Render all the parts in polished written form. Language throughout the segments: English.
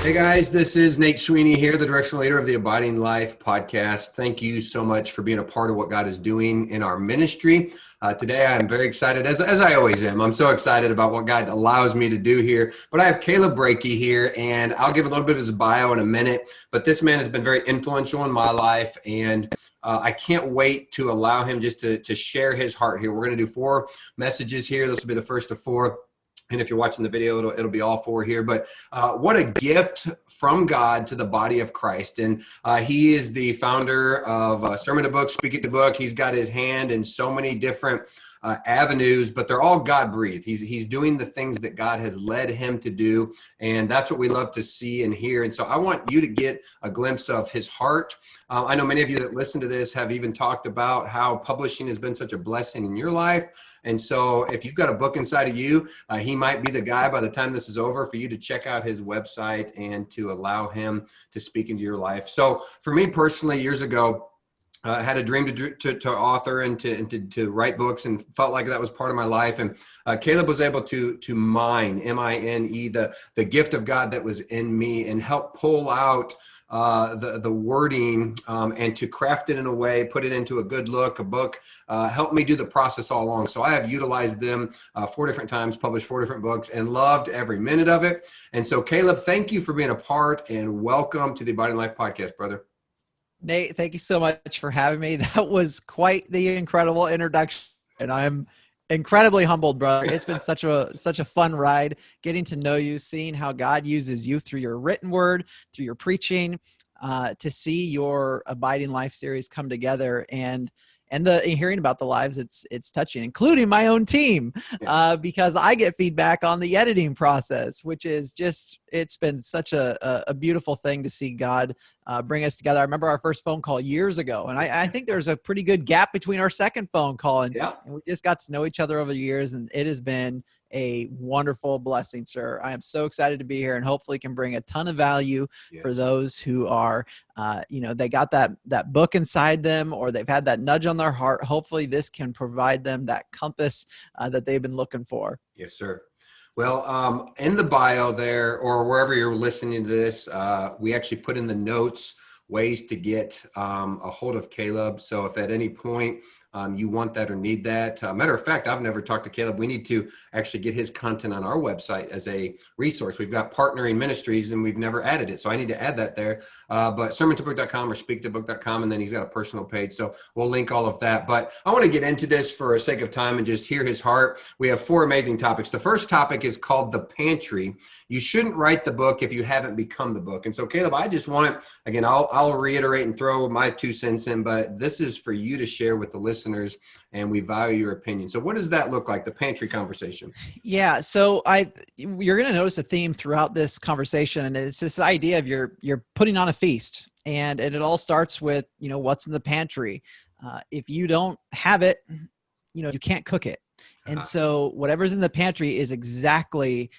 Hey guys, this is Nate Sweeney here, the directional leader of the Abiding Life podcast. Thank you so much for being a part of what God is doing in our ministry. Today, I'm very excited, as I always am. I'm so excited about what God allows me to do here. But I have Caleb Breakey here, and I'll give a little bit of his bio in a minute. But this man has been very influential in my life, and I can't wait to allow him just to share his heart here. We're going to do 4 messages here. This will be the first of 4. And if you're watching the video, it'll be all 4 here. But what a gift from God to the body of Christ. And he is the founder of Sermon to Book, Speak It to Book. He's got his hand in so many different avenues, but they're all God-breathed. He's doing the things that God has led him to do. And that's what we love to see and hear. And so I want you to get a glimpse of his heart. I know many of you that listen to this have even talked about how publishing has been such a blessing in your life. And so if you've got a book inside of you, he might be the guy by the time this is over for you to check out his website and to allow him to speak into your life. So for me personally, years ago, I had a dream to author and to write books, and felt like that was part of my life. And Caleb was able to mine, M-I-N-E, the gift of God that was in me, and help pull out the wording and to craft it in a way, put it into a good look, a book, help me do the process all along. So I have utilized them 4 different times, published 4 different books, and loved every minute of it. And so Caleb, thank you for being a part, and welcome to the Abiding Life podcast, brother. Nate, thank you so much for having me. That was quite the incredible introduction, and I'm incredibly humbled, brother. It's been such a fun ride, getting to know you, seeing how God uses you through your written word, through your preaching, to see your Abiding Life series come together, and hearing about the lives it's touching, including my own team, because I get feedback on the editing process, which is just, it's been such a beautiful thing to see God bring us together. I remember our first phone call years ago, and I think there's a pretty good gap between our second phone call, and we just got to know each other over the years, and it has been a wonderful blessing, sir. I am so excited to be here, and hopefully can bring a ton of value for those who are, they got that book inside them, or they've had that nudge on their heart. Hopefully this can provide them that compass that they've been looking for. Yes, sir. Well, in the bio there, or wherever you're listening to this, we actually put in the notes ways to get a hold of Caleb. So if at any point you want that or need that. Matter of fact, I've never talked to Caleb. We need to actually get his content on our website as a resource. We've got partnering ministries, and we've never added it. So I need to add that there. But sermontobook.com or speaktobook.com, and then he's got a personal page. So we'll link all of that. But I want to get into this for the sake of time and just hear his heart. We have 4 amazing topics. The first topic is called The Pantry. You shouldn't write the book if you haven't become the book. And so Caleb, I just want, again, I'll reiterate and throw my 2 cents in, but this is for you to share with the listeners, and we value your opinion. So what does that look like, the pantry conversation? Yeah. So you're going to notice a theme throughout this conversation, and it's this idea of you're putting on a feast, and it all starts with, what's in the pantry. If you don't have it, you can't cook it. And so whatever's in the pantry is exactly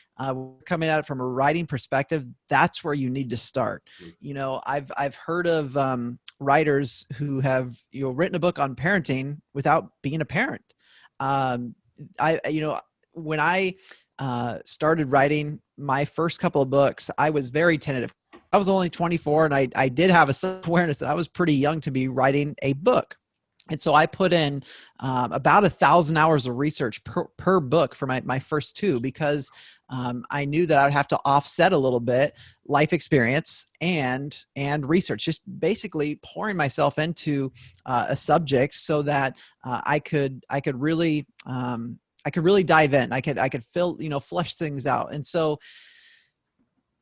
coming at it from a writing perspective. That's where you need to start. I've heard of writers who have written a book on parenting without being a parent. When I started writing my first couple of books, I was very tentative. I was only 24, and I did have a self-awareness that I was pretty young to be writing a book. And so I put in about 1,000 hours of research per book for my first 2, because I knew that I'd have to offset a little bit life experience and research, just basically pouring myself into a subject so that I could really dive in. I could flush things out. And so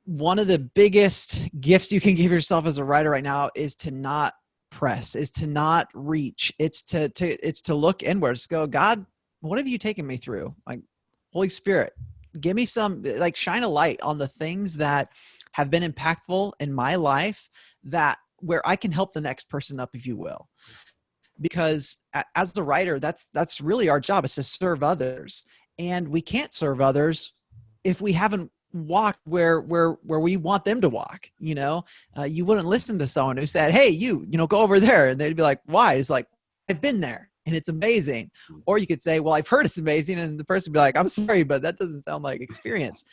one of the biggest gifts you can give yourself as a writer right now is to not press, is to not reach. It's to look inwards, go, God, what have you taken me through? Like, Holy Spirit, give me some, shine a light on the things that have been impactful in my life, that where I can help the next person up, if you will. Because as the writer, that's really our job, is to serve others. And we can't serve others if we haven't walked where we want them to walk. You wouldn't listen to someone who said, hey, go over there. And they'd be like, why? It's like, I've been there and it's amazing. Or you could say, well, I've heard it's amazing. And the person would be like, I'm sorry, but that doesn't sound like experience.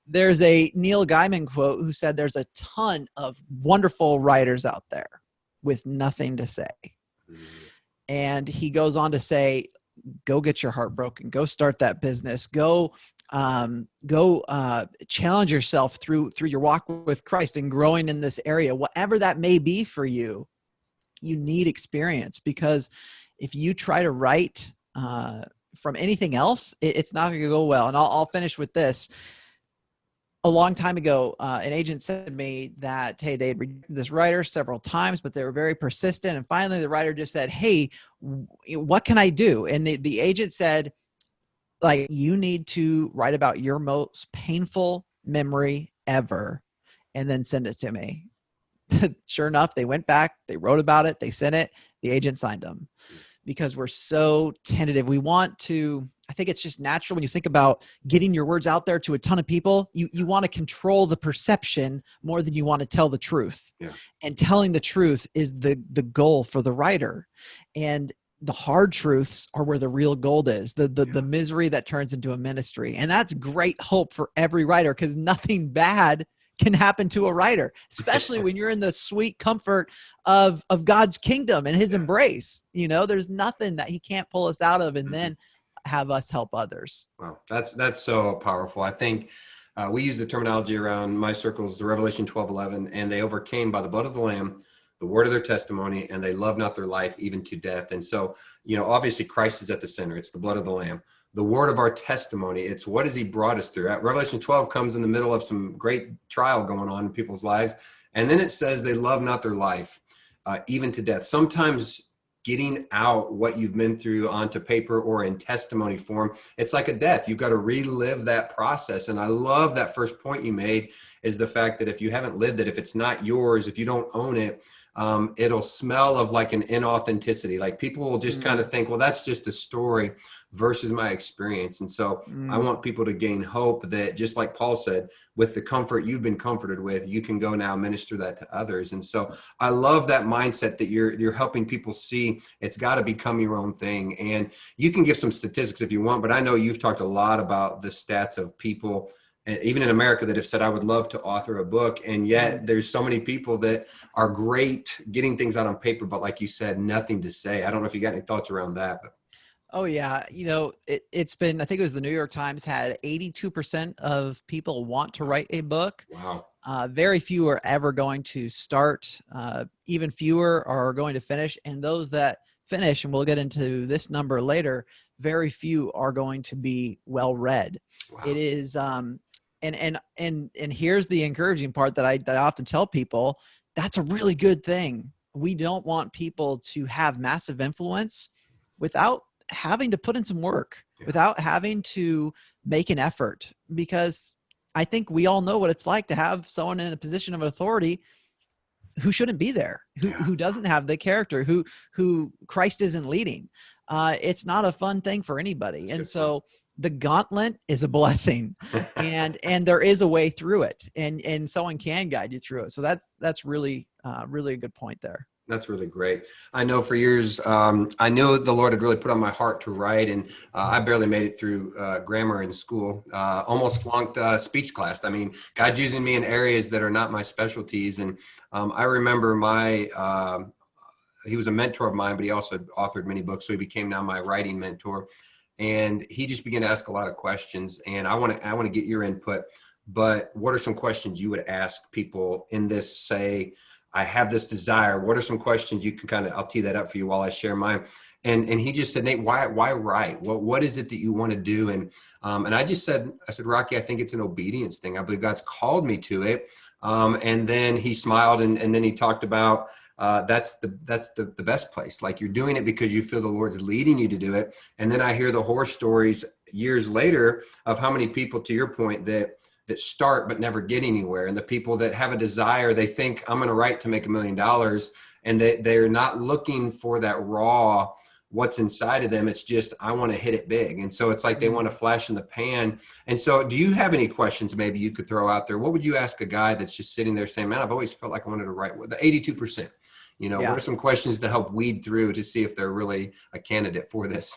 There's a Neil Gaiman quote who said there's a ton of wonderful writers out there with nothing to say. And he goes on to say, go get your heart broken, go start that business, go challenge yourself through your walk with Christ and growing in this area, whatever that may be for you. You need experience, because if you try to write from anything else, it's not going to go well. And I'll finish with this. A long time ago, an agent said to me that, hey, they had rejected this writer several times, but they were very persistent. And finally, the writer just said, hey, what can I do? And the agent said, like, you need to write about your most painful memory ever and then send it to me. Sure enough, they went back, they wrote about it, they sent it, the agent signed them, because we're so tentative. We want to, I think it's just natural when you think about getting your words out there to a ton of people, you want to control the perception more than you want to tell the truth. Yeah. And telling the truth is the goal for the writer. And the hard truths are where the real gold is, the misery that turns into a ministry. And that's great hope for every writer, because nothing bad can happen to a writer, especially when you're in the sweet comfort of God's kingdom and his embrace. There's nothing that he can't pull us out of and then have us help others. Wow. That's so powerful. I think we use the terminology around my circles, the Revelation 12:11, and they overcame by the blood of the Lamb, the word of their testimony, and they love not their life even to death. And so, obviously Christ is at the center. It's the blood of the Lamb. The word of our testimony, it's what has he brought us through. Revelation 12 comes in the middle of some great trial going on in people's lives. And then it says they love not their life, even to death. Sometimes getting out what you've been through onto paper or in testimony form, it's like a death. You've got to relive that process. And I love that first point you made, is the fact that if you haven't lived it, if it's not yours, if you don't own it, it'll smell of like an inauthenticity. Like people will just kind of think, well, that's just a story versus my experience. And so I want people to gain hope that, just like Paul said, with the comfort you've been comforted with, you can go now minister that to others. And so I love that mindset that you're helping people see it's got to become your own thing. And you can give some statistics if you want, but I know you've talked a lot about the stats of people, even in America, that have said, I would love to author a book. And yet there's so many people that are great getting things out on paper, but like you said, nothing to say. I don't know if you got any thoughts around that. But. Oh yeah. It's been, I think it was the New York Times had 82% of people want to write a book. Wow. Very few are ever going to start. Even fewer are going to finish. And those that finish, and we'll get into this number later, very few are going to be well read. Wow. It is, and here's the encouraging part that I often tell people, that's a really good thing. We don't want people to have massive influence without having to put in some work, without having to make an effort, because I think we all know what it's like to have someone in a position of authority who shouldn't be there, who doesn't have the character, who Christ isn't leading. It's not a fun thing for anybody. And so the gauntlet is a blessing, and there is a way through it, and someone can guide you through it. So that's really a good point there. That's really great. I know for years, I knew the Lord had really put on my heart to write, and I barely made it through grammar in school, almost flunked speech class. I mean, God's using me in areas that are not my specialties. And I remember he was a mentor of mine, but he also authored many books. So he became now my writing mentor. And he just began to ask a lot of questions. And I want to get your input, but what are some questions you would ask people in this, say, I have this desire? What are some questions you can I'll tee that up for you while I share mine. And he just said, Nate, why write? What is it that you want to do? And I said, Rocky, I think it's an obedience thing. I believe God's called me to it. And then he smiled, and then he talked about, that's the best place. Like, you're doing it because you feel the Lord's leading you to do it. And then I hear the horror stories years later of how many people, to your point, that start but never get anywhere. And the people that have a desire, they think, I'm going to write to make $1 million. And they're not looking for that raw, what's inside of them. It's just, I want to hit it big. And so it's like they want to flash in the pan. And so do you have any questions maybe you could throw out there? What would you ask a guy that's just sitting there saying, man, I've always felt like I wanted to write the 82%, what are some questions to help weed through to see if they're really a candidate for this?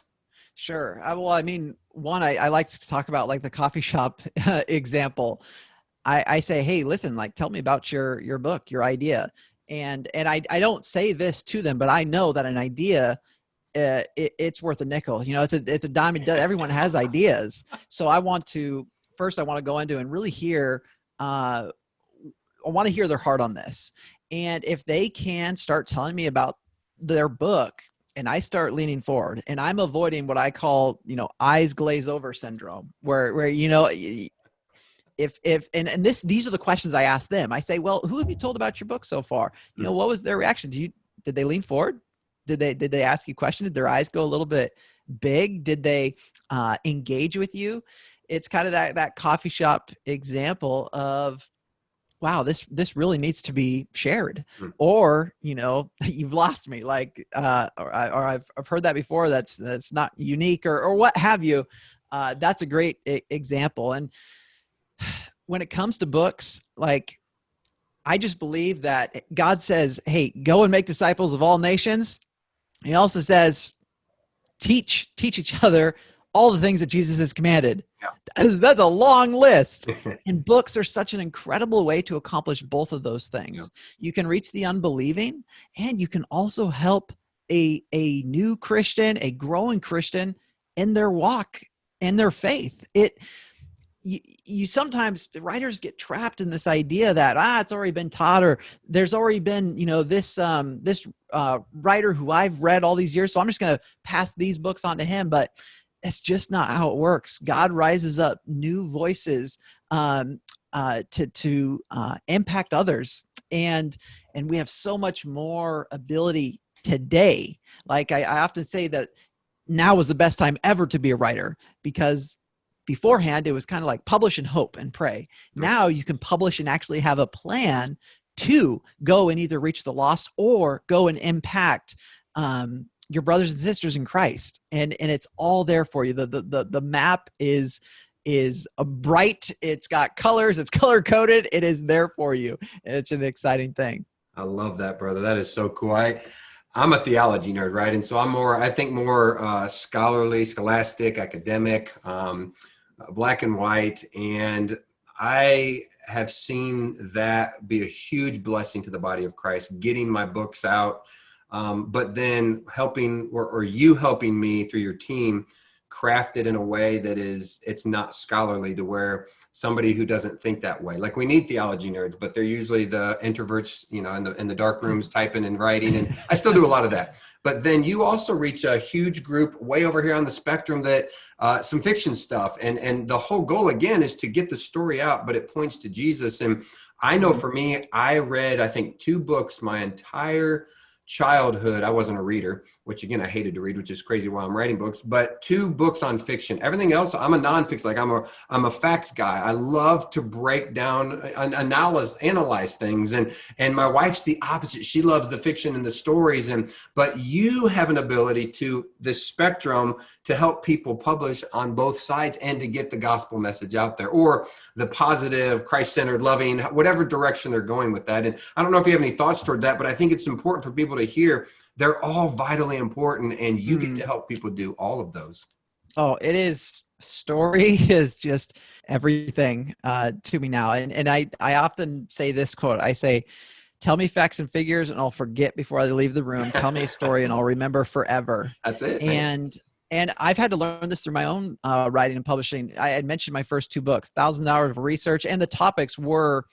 Sure. Well, I mean, one, I like to talk about like the coffee shop example. I say, hey, listen, like, tell me about your book, your idea. And I don't say this to them, but I know that an idea, it's worth a nickel. You know, it's a dime. Everyone has ideas. So I want to go into and really hear, I want to hear their heart on this. And if they can start telling me about their book, and I start leaning forward, and I'm avoiding what I call, eyes glaze over syndrome, where and these are the questions I ask them. I say, well, who have you told about your book so far? What was their reaction? Did they lean forward? Did they ask you questions? Did their eyes go a little bit big? Did they engage with you? It's kind of that coffee shop example of, wow, this really needs to be shared. Or, you've lost me, like, or I've heard that before. That's not unique, or what have you. That's a great example. And when it comes to books, like, I just believe that God says, hey, go and make disciples of all nations. He also says, teach each other all the things that Jesus has commanded. Yeah. That's a long list. And books are such an incredible way to accomplish both of those things. Yeah. You can reach the unbelieving, and you can also help a new Christian, a growing Christian, in their walk, in their faith. You sometimes, writers get trapped in this idea that it's already been taught, or there's already been this writer who I've read all these years, so I'm just going to pass these books on to him. But it's just not how it works. God rises up new voices to impact others, and we have so much more ability today. Like I often say that now is the best time ever to be a writer, because beforehand it was kind of like publish and hope and pray. Now you can publish and actually have a plan to go and either reach the lost or go and impact your brothers and sisters in Christ. And it's all there for you. The map is bright. It's got colors. It's color coded. It is there for you. And it's an exciting thing. I love that, brother. That is so cool. I'm a theology nerd, right? And so I think more scholarly, scholastic, academic, black and white. And I have seen that be a huge blessing to the body of Christ, getting my books out, but then helping, or you helping me through your team craft it in a way that it's not scholarly, to where somebody who doesn't think that way, like, we need theology nerds, but they're usually the introverts, in the dark rooms typing and writing. And I still do a lot of that. But then you also reach a huge group way over here on the spectrum that some fiction stuff. And the whole goal, again, is to get the story out, but it points to Jesus. And I know for me, I read, I think, 2 books my entire childhood. I wasn't a reader, which again, I hated to read, which is crazy while I'm writing books, but 2 books on fiction. Everything else, I'm a nonfiction, like I'm a fact guy. I love to break down, analyze things. And my wife's the opposite. She loves the fiction and the stories. But you have an ability to this spectrum to help people publish on both sides and to get the gospel message out there, or the positive, Christ-centered, loving, whatever direction they're going with that. And I don't know if you have any thoughts toward that, but I think it's important for people to hear. They're all vitally important, and you get to help people do all of those. Oh, it is. Story is just everything to me now. And I often say this quote. I say, tell me facts and figures and I'll forget before I leave the room. Tell me a story and I'll remember forever. That's it. And I've had to learn this through my own writing and publishing. I had mentioned my first 2 books, 1,000 hours of research, and the topics were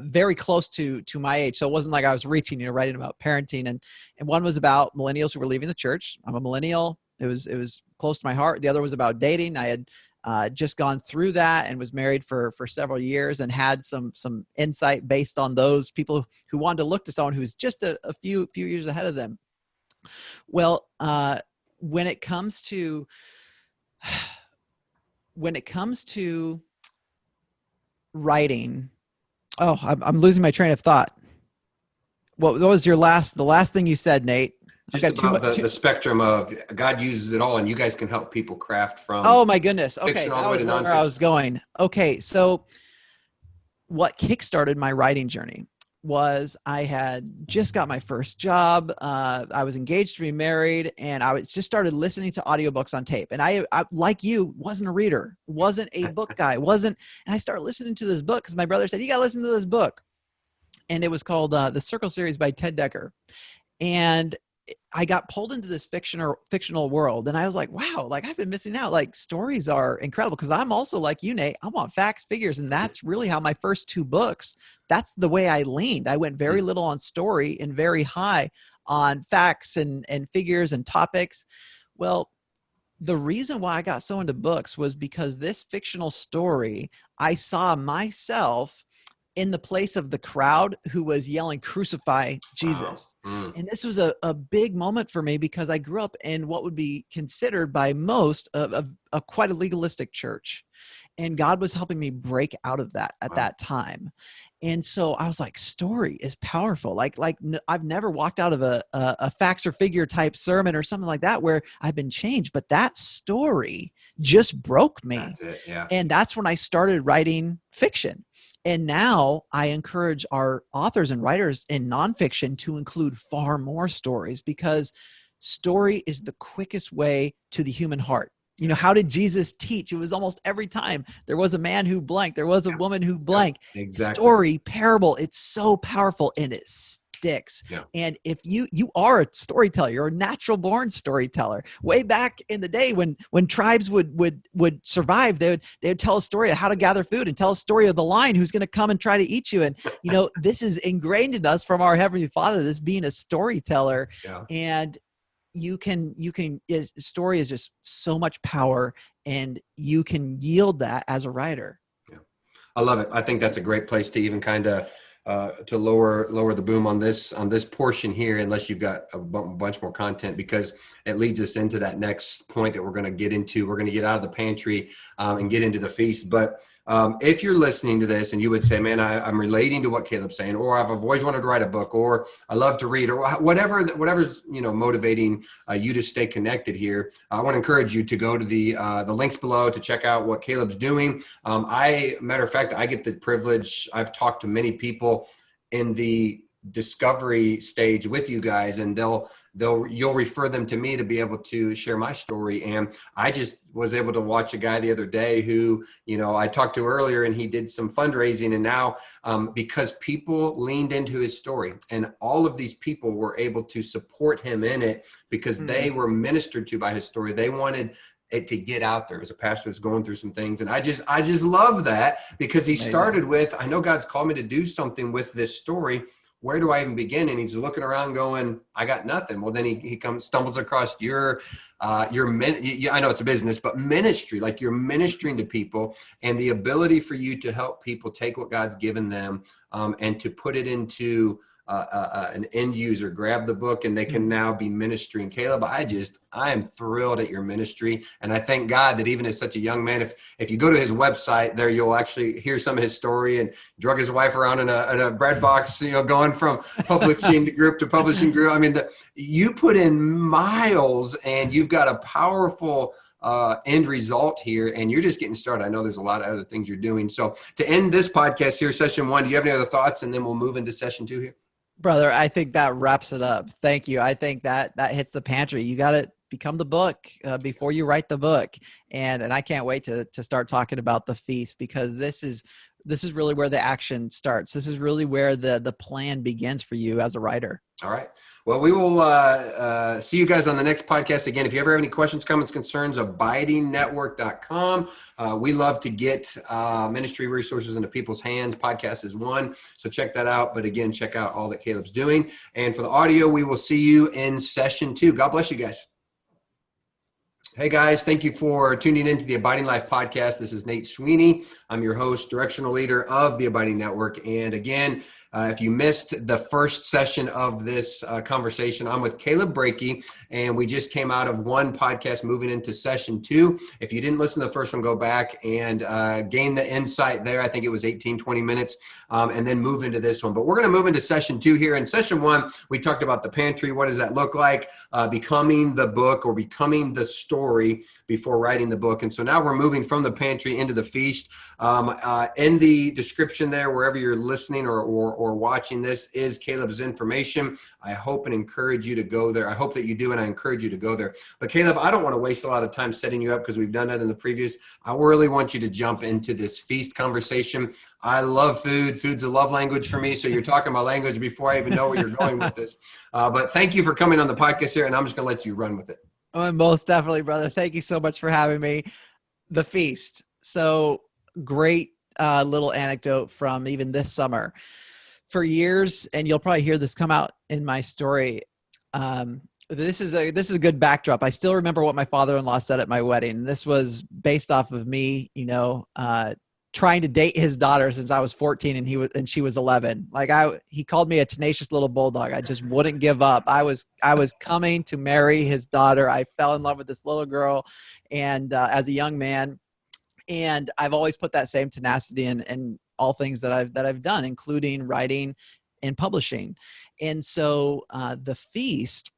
very close to my age. So it wasn't like I was reaching, writing about parenting. And one was about millennials who were leaving the church. I'm a millennial. It was close to my heart. The other was about dating. I had just gone through that and was married for several years, and had some insight based on those people who wanted to look to someone who's just a few years ahead of them. Well, when it comes to writing, I'm losing my train of thought. What was the last thing you said, Nate? Just about the spectrum of God uses it all, and you guys can help people craft from. Oh my goodness! Okay, that was where I was going. Okay, so what kickstarted my writing journey was I had just got my first job. I was engaged to be married, and just started listening to audiobooks on tape. And I, like you, wasn't a reader, wasn't a book guy, and I started listening to this book because my brother said, you got to listen to this book. And it was called The Circle Series by Ted Decker. And I got pulled into this fictional world, and I was like, wow, like I've been missing out. Like, stories are incredible, because I'm also like you, Nate. I want facts, figures. And that's really how my first two books, that's the way I leaned. I went very little on story and very high on facts and figures and topics. Well, the reason why I got so into books was because this fictional story, I saw myself in the place of the crowd who was yelling, crucify Jesus. Wow. And this was a big moment for me, because I grew up in what would be considered by most of quite a legalistic church. And God was helping me break out of that at that time. And so I was like, story is powerful. Like I've never walked out of a facts or figure type sermon or something like that where I've been changed, but that story just broke me. That's it, yeah. And that's when I started writing fiction. And now I encourage our authors and writers in nonfiction to include far more stories, because story is the quickest way to the human heart. You know, how did Jesus teach? It was almost every time there was a man who blank, there was a woman who blank. Yeah, exactly. Story, parable, it's so powerful, and it sticks. Yeah. And if you are a storyteller, you're a natural born storyteller. Way back in the day when tribes would survive, they would tell a story of how to gather food and tell a story of the lion who's going to come and try to eat you. And, you know, this is ingrained in us from our Heavenly Father, this being a storyteller. Yeah. And story is just so much power, and you can yield that as a writer. Yeah. I love it. I think that's a great place to even kind of to lower the boom on this portion here, unless you've got a bunch more content, because it leads us into that next point that we're going to get into. We're going to get out of the pantry and get into the feast. But if you're listening to this and you would say, man, I'm relating to what Caleb's saying, or I've always wanted to write a book, or I love to read, or whatever's motivating you to stay connected here, I want to encourage you to go to the links below to check out what Caleb's doing. Matter of fact, I get the privilege. I've talked to many people in the discovery stage with you guys, and you'll refer them to me to be able to share my story. And I just was able to watch a guy the other day who, I talked to earlier, and he did some fundraising, and now because people leaned into his story, and all of these people were able to support him in it because they were ministered to by his story. They wanted it to get out there as a pastor who's going through some things. And I just love that, because he started with, I know God's called me to do something with this story. Where do I even begin? And he's looking around going, I got nothing. Well, then he stumbles across your I know it's a business, but ministry, like you're ministering to people, and the ability for you to help people take what God's given them and to put it into an end user, grab the book, and they can now be ministering. Caleb, I am thrilled at your ministry. And I thank God that even as such a young man, if you go to his website there, you'll actually hear some of his story, and drug his wife around in a bread box, going from publishing group to publishing group. I mean, you put in miles, and you've got a powerful end result here, and you're just getting started. I know there's a lot of other things you're doing. So to end this podcast here, session 1, do you have any other thoughts? And then we'll move into session 2 here. Brother, I think that wraps it up. Thank you. I think that hits the pantry. You got to become the book before you write the book. And I can't wait to start talking about the feast, because this is really where the action starts. This is really where the plan begins for you as a writer. All right. Well, we will see you guys on the next podcast. Again, if you ever have any questions, comments, concerns, abidingnetwork.com. We love to get ministry resources into people's hands. Podcast is one. So check that out. But again, check out all that Caleb's doing. And for the audio, we will see you in session 2. God bless you guys. Hey guys, thank you for tuning into the Abiding Life podcast. This is Nate Sweeney. I'm your host, directional leader of the Abiding Network. And again, if you missed the first session of this conversation, I'm with Caleb Breakey, and we just came out of one podcast moving into session 2. If you didn't listen to the first one, go back and gain the insight there. I think it was 18, 20 minutes, and then move into this one. But we're going to move into session 2 here. In session 1, we talked about the pantry. What does that look like? Becoming the book, or becoming the story before writing the book. And so now we're moving from the pantry into the feast. In the description there, wherever you're listening or or watching this is Caleb's information. I hope and encourage you to go there. I hope that you do, and I encourage you to go there. But Caleb, I don't want to waste a lot of time setting you up because we've done that in the previous. I really want you to jump into this feast conversation. I love food. Food's a love language for me. So you're talking my language before I even know where you're going with this. But thank you for coming on the podcast here, and I'm just going to let you run with it. Oh, most definitely, brother. Thank you so much for having me. The feast. So great little anecdote from even this summer. For years, and you'll probably hear this come out in my story. This is a good backdrop. I still remember what my father-in-law said at my wedding. This was based off of me, trying to date his daughter since I was 14 and she was 11. He called me a tenacious little bulldog. I just wouldn't give up. I was coming to marry his daughter. I fell in love with this little girl, and as a young man, and I've always put that same tenacity in all things that I've done, including writing and publishing. And so the feast,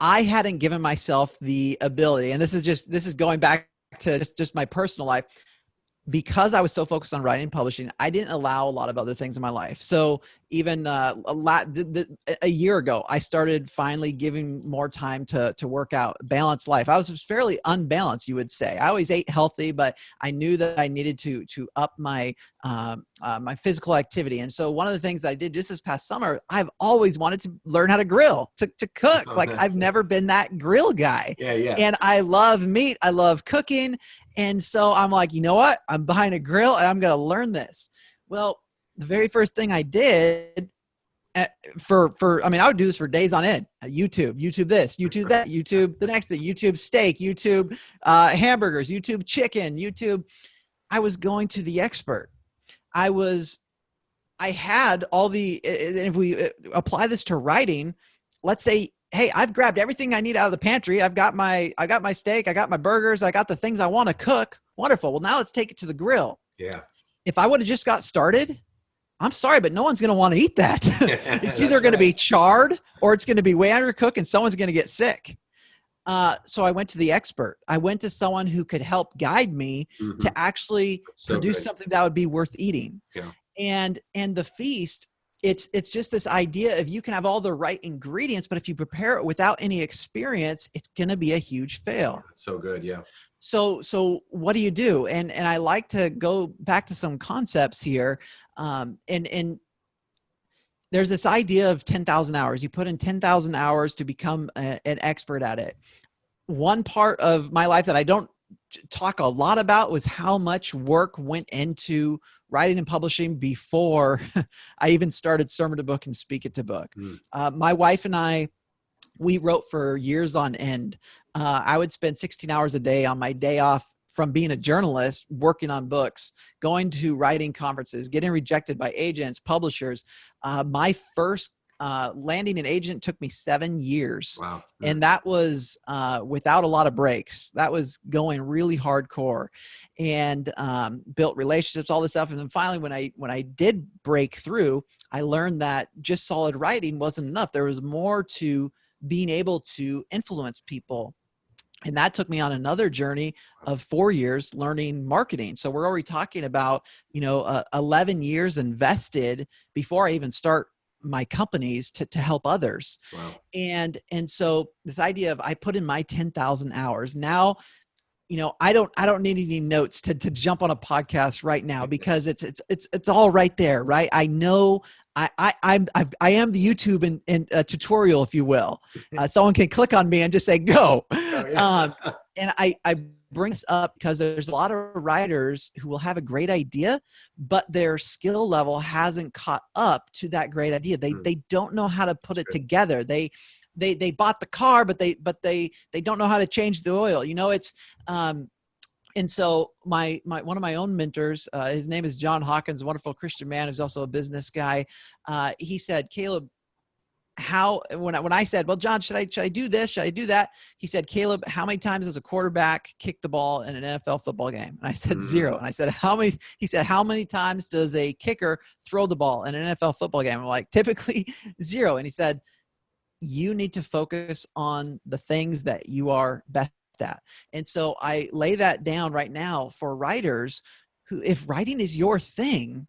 I hadn't given myself the ability, and this is going back to just my personal life. Because I was so focused on writing and publishing, I didn't allow a lot of other things in my life. So even a year ago, I started finally giving more time to work out, balanced life. I was fairly unbalanced, you would say. I always ate healthy, but I knew that I needed to up my my physical activity. And so one of the things that I did just this past summer, I've always wanted to learn how to grill, to cook. I've never been that grill guy. Yeah. And I love meat. I love cooking. And so I'm like, you know what? I'm behind a grill and I'm going to learn this. Well, the very first thing I did I would do this for days on end. YouTube this, YouTube that, YouTube the next thing, YouTube steak, YouTube hamburgers, YouTube chicken, YouTube. I was going to the expert. I had all the, and if we apply this to writing, let's say, hey, I've grabbed everything I need out of the pantry. I got my steak. I got my burgers. I got the things I want to cook. Wonderful. Well, now let's take it to the grill. Yeah. If I would have just got started, I'm sorry, but no one's going to want to eat that. It's either going to be charred or it's going to be way undercooked and someone's going to get sick. So I went to the expert. I went to someone who could help guide me to actually produce something that would be worth eating. Yeah. And the feast, it's just this idea of you can have all the right ingredients, but if you prepare it without any experience, it's going to be a huge fail. So good. Yeah. So what do you do? And I like to go back to some concepts here. And there's this idea of 10,000 hours. You put in 10,000 hours to become an expert at it. One part of my life that I don't talk a lot about was how much work went into writing and publishing before I even started Sermon to Book and Speak It to Book. My wife and I, we wrote for years on end. I would spend 16 hours a day on my day off from being a journalist, working on books, going to writing conferences, getting rejected by agents, publishers. My first landing an agent took me 7 years. Wow. And that was without a lot of breaks. That was going really hardcore, and built relationships, all this stuff. And then finally, when I did break through, I learned that just solid writing wasn't enough. There was more to being able to influence people. And that took me on another journey of 4 years learning marketing. So we're already talking about, 11 years invested before I even start my companies to help others. Wow. And so this idea of I put in my 10,000 hours now, I don't need any notes to jump on a podcast right now because it's all right there. Right. I know I am the YouTube and tutorial, if you will. Someone can click on me and just say, go. Oh, yeah. And I bring this up because there's a lot of writers who will have a great idea, but their skill level hasn't caught up to that great idea. They don't know how to put it together. They bought the car, but they don't know how to change the oil. And so my one of my own mentors, his name is John Hawkins, a wonderful Christian man who's also a business guy. He said, Caleb, when I said, well, John, should I do this? Should I do that? He said, Caleb, how many times does a quarterback kick the ball in an NFL football game? And I said, 0. And I said, he said, how many times does a kicker throw the ball in an NFL football game? I'm like, typically 0. And he said, you need to focus on the things that you are best at. And so I lay that down right now for writers who, if writing is your thing,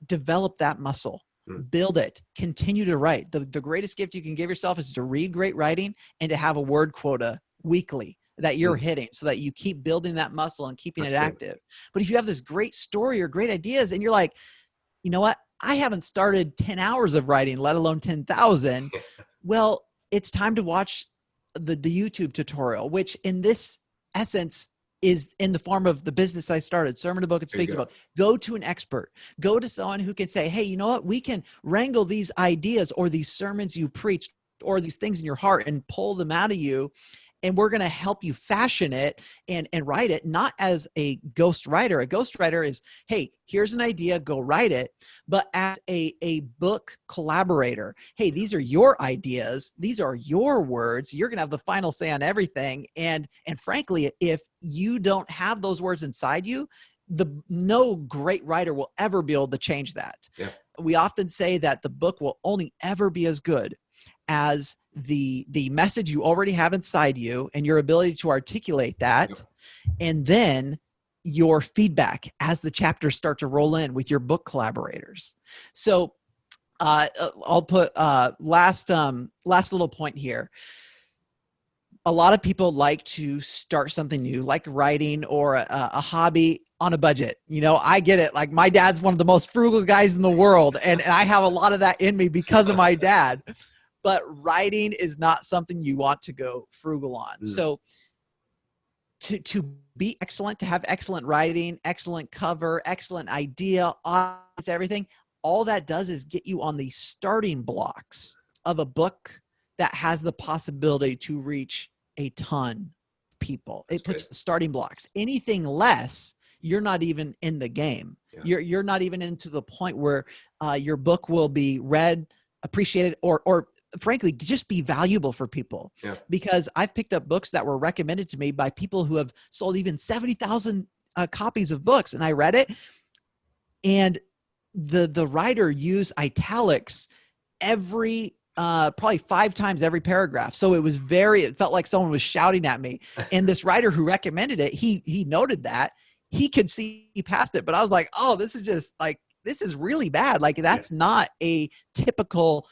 develop that muscle, build it, continue to write. The greatest gift you can give yourself is to read great writing and to have a word quota weekly that you're hitting so that you keep building that muscle and keeping it active. But if you have this great story or great ideas and you're like, you know what? I haven't started 10 hours of writing, let alone 10,000. Well, it's time to watch the YouTube tutorial, which in this essence is in the form of the business I started, Sermon to Book and Speaking to Book. Go to an expert. Go to someone who can say, hey, you know what? We can wrangle these ideas or these sermons you preached or these things in your heart and pull them out of you. And we're going to help you fashion it and write it, not as a ghost writer. A ghost writer is, hey, here's an idea, go write it. But as a book collaborator, hey, these are your ideas. These are your words. You're going to have the final say on everything. And frankly, if you don't have those words inside you, no great writer will ever be able to change that. Yeah. We often say that the book will only ever be as good as the message you already have inside you and your ability to articulate that. Yep. And then your feedback as the chapters start to roll in with your book collaborators. So I'll put last little point here. A lot of people like to start something new, like writing or a hobby on a budget. You know, I get it. Like my dad's one of the most frugal guys in the world. And I have a lot of that in me because of my dad. But writing is not something you want to go frugal on. So to be excellent, to have excellent writing, excellent cover, excellent idea, audience, everything, all that does is get you on the starting blocks of a book that has the possibility to reach a ton of people. It puts the starting blocks. Anything less, you're not even in the game. Yeah. You're not even into the point where your book will be read, appreciated, or frankly, just be valuable for people. Yeah. Because I've picked up books that were recommended to me by people who have sold even 70,000 copies of books. And I read it and the writer used italics every, probably 5 times every paragraph. So it felt like someone was shouting at me. And this writer who recommended it, he noted that he could see past it, but I was like, oh, this is just like, this is really bad. Like that's not a typical,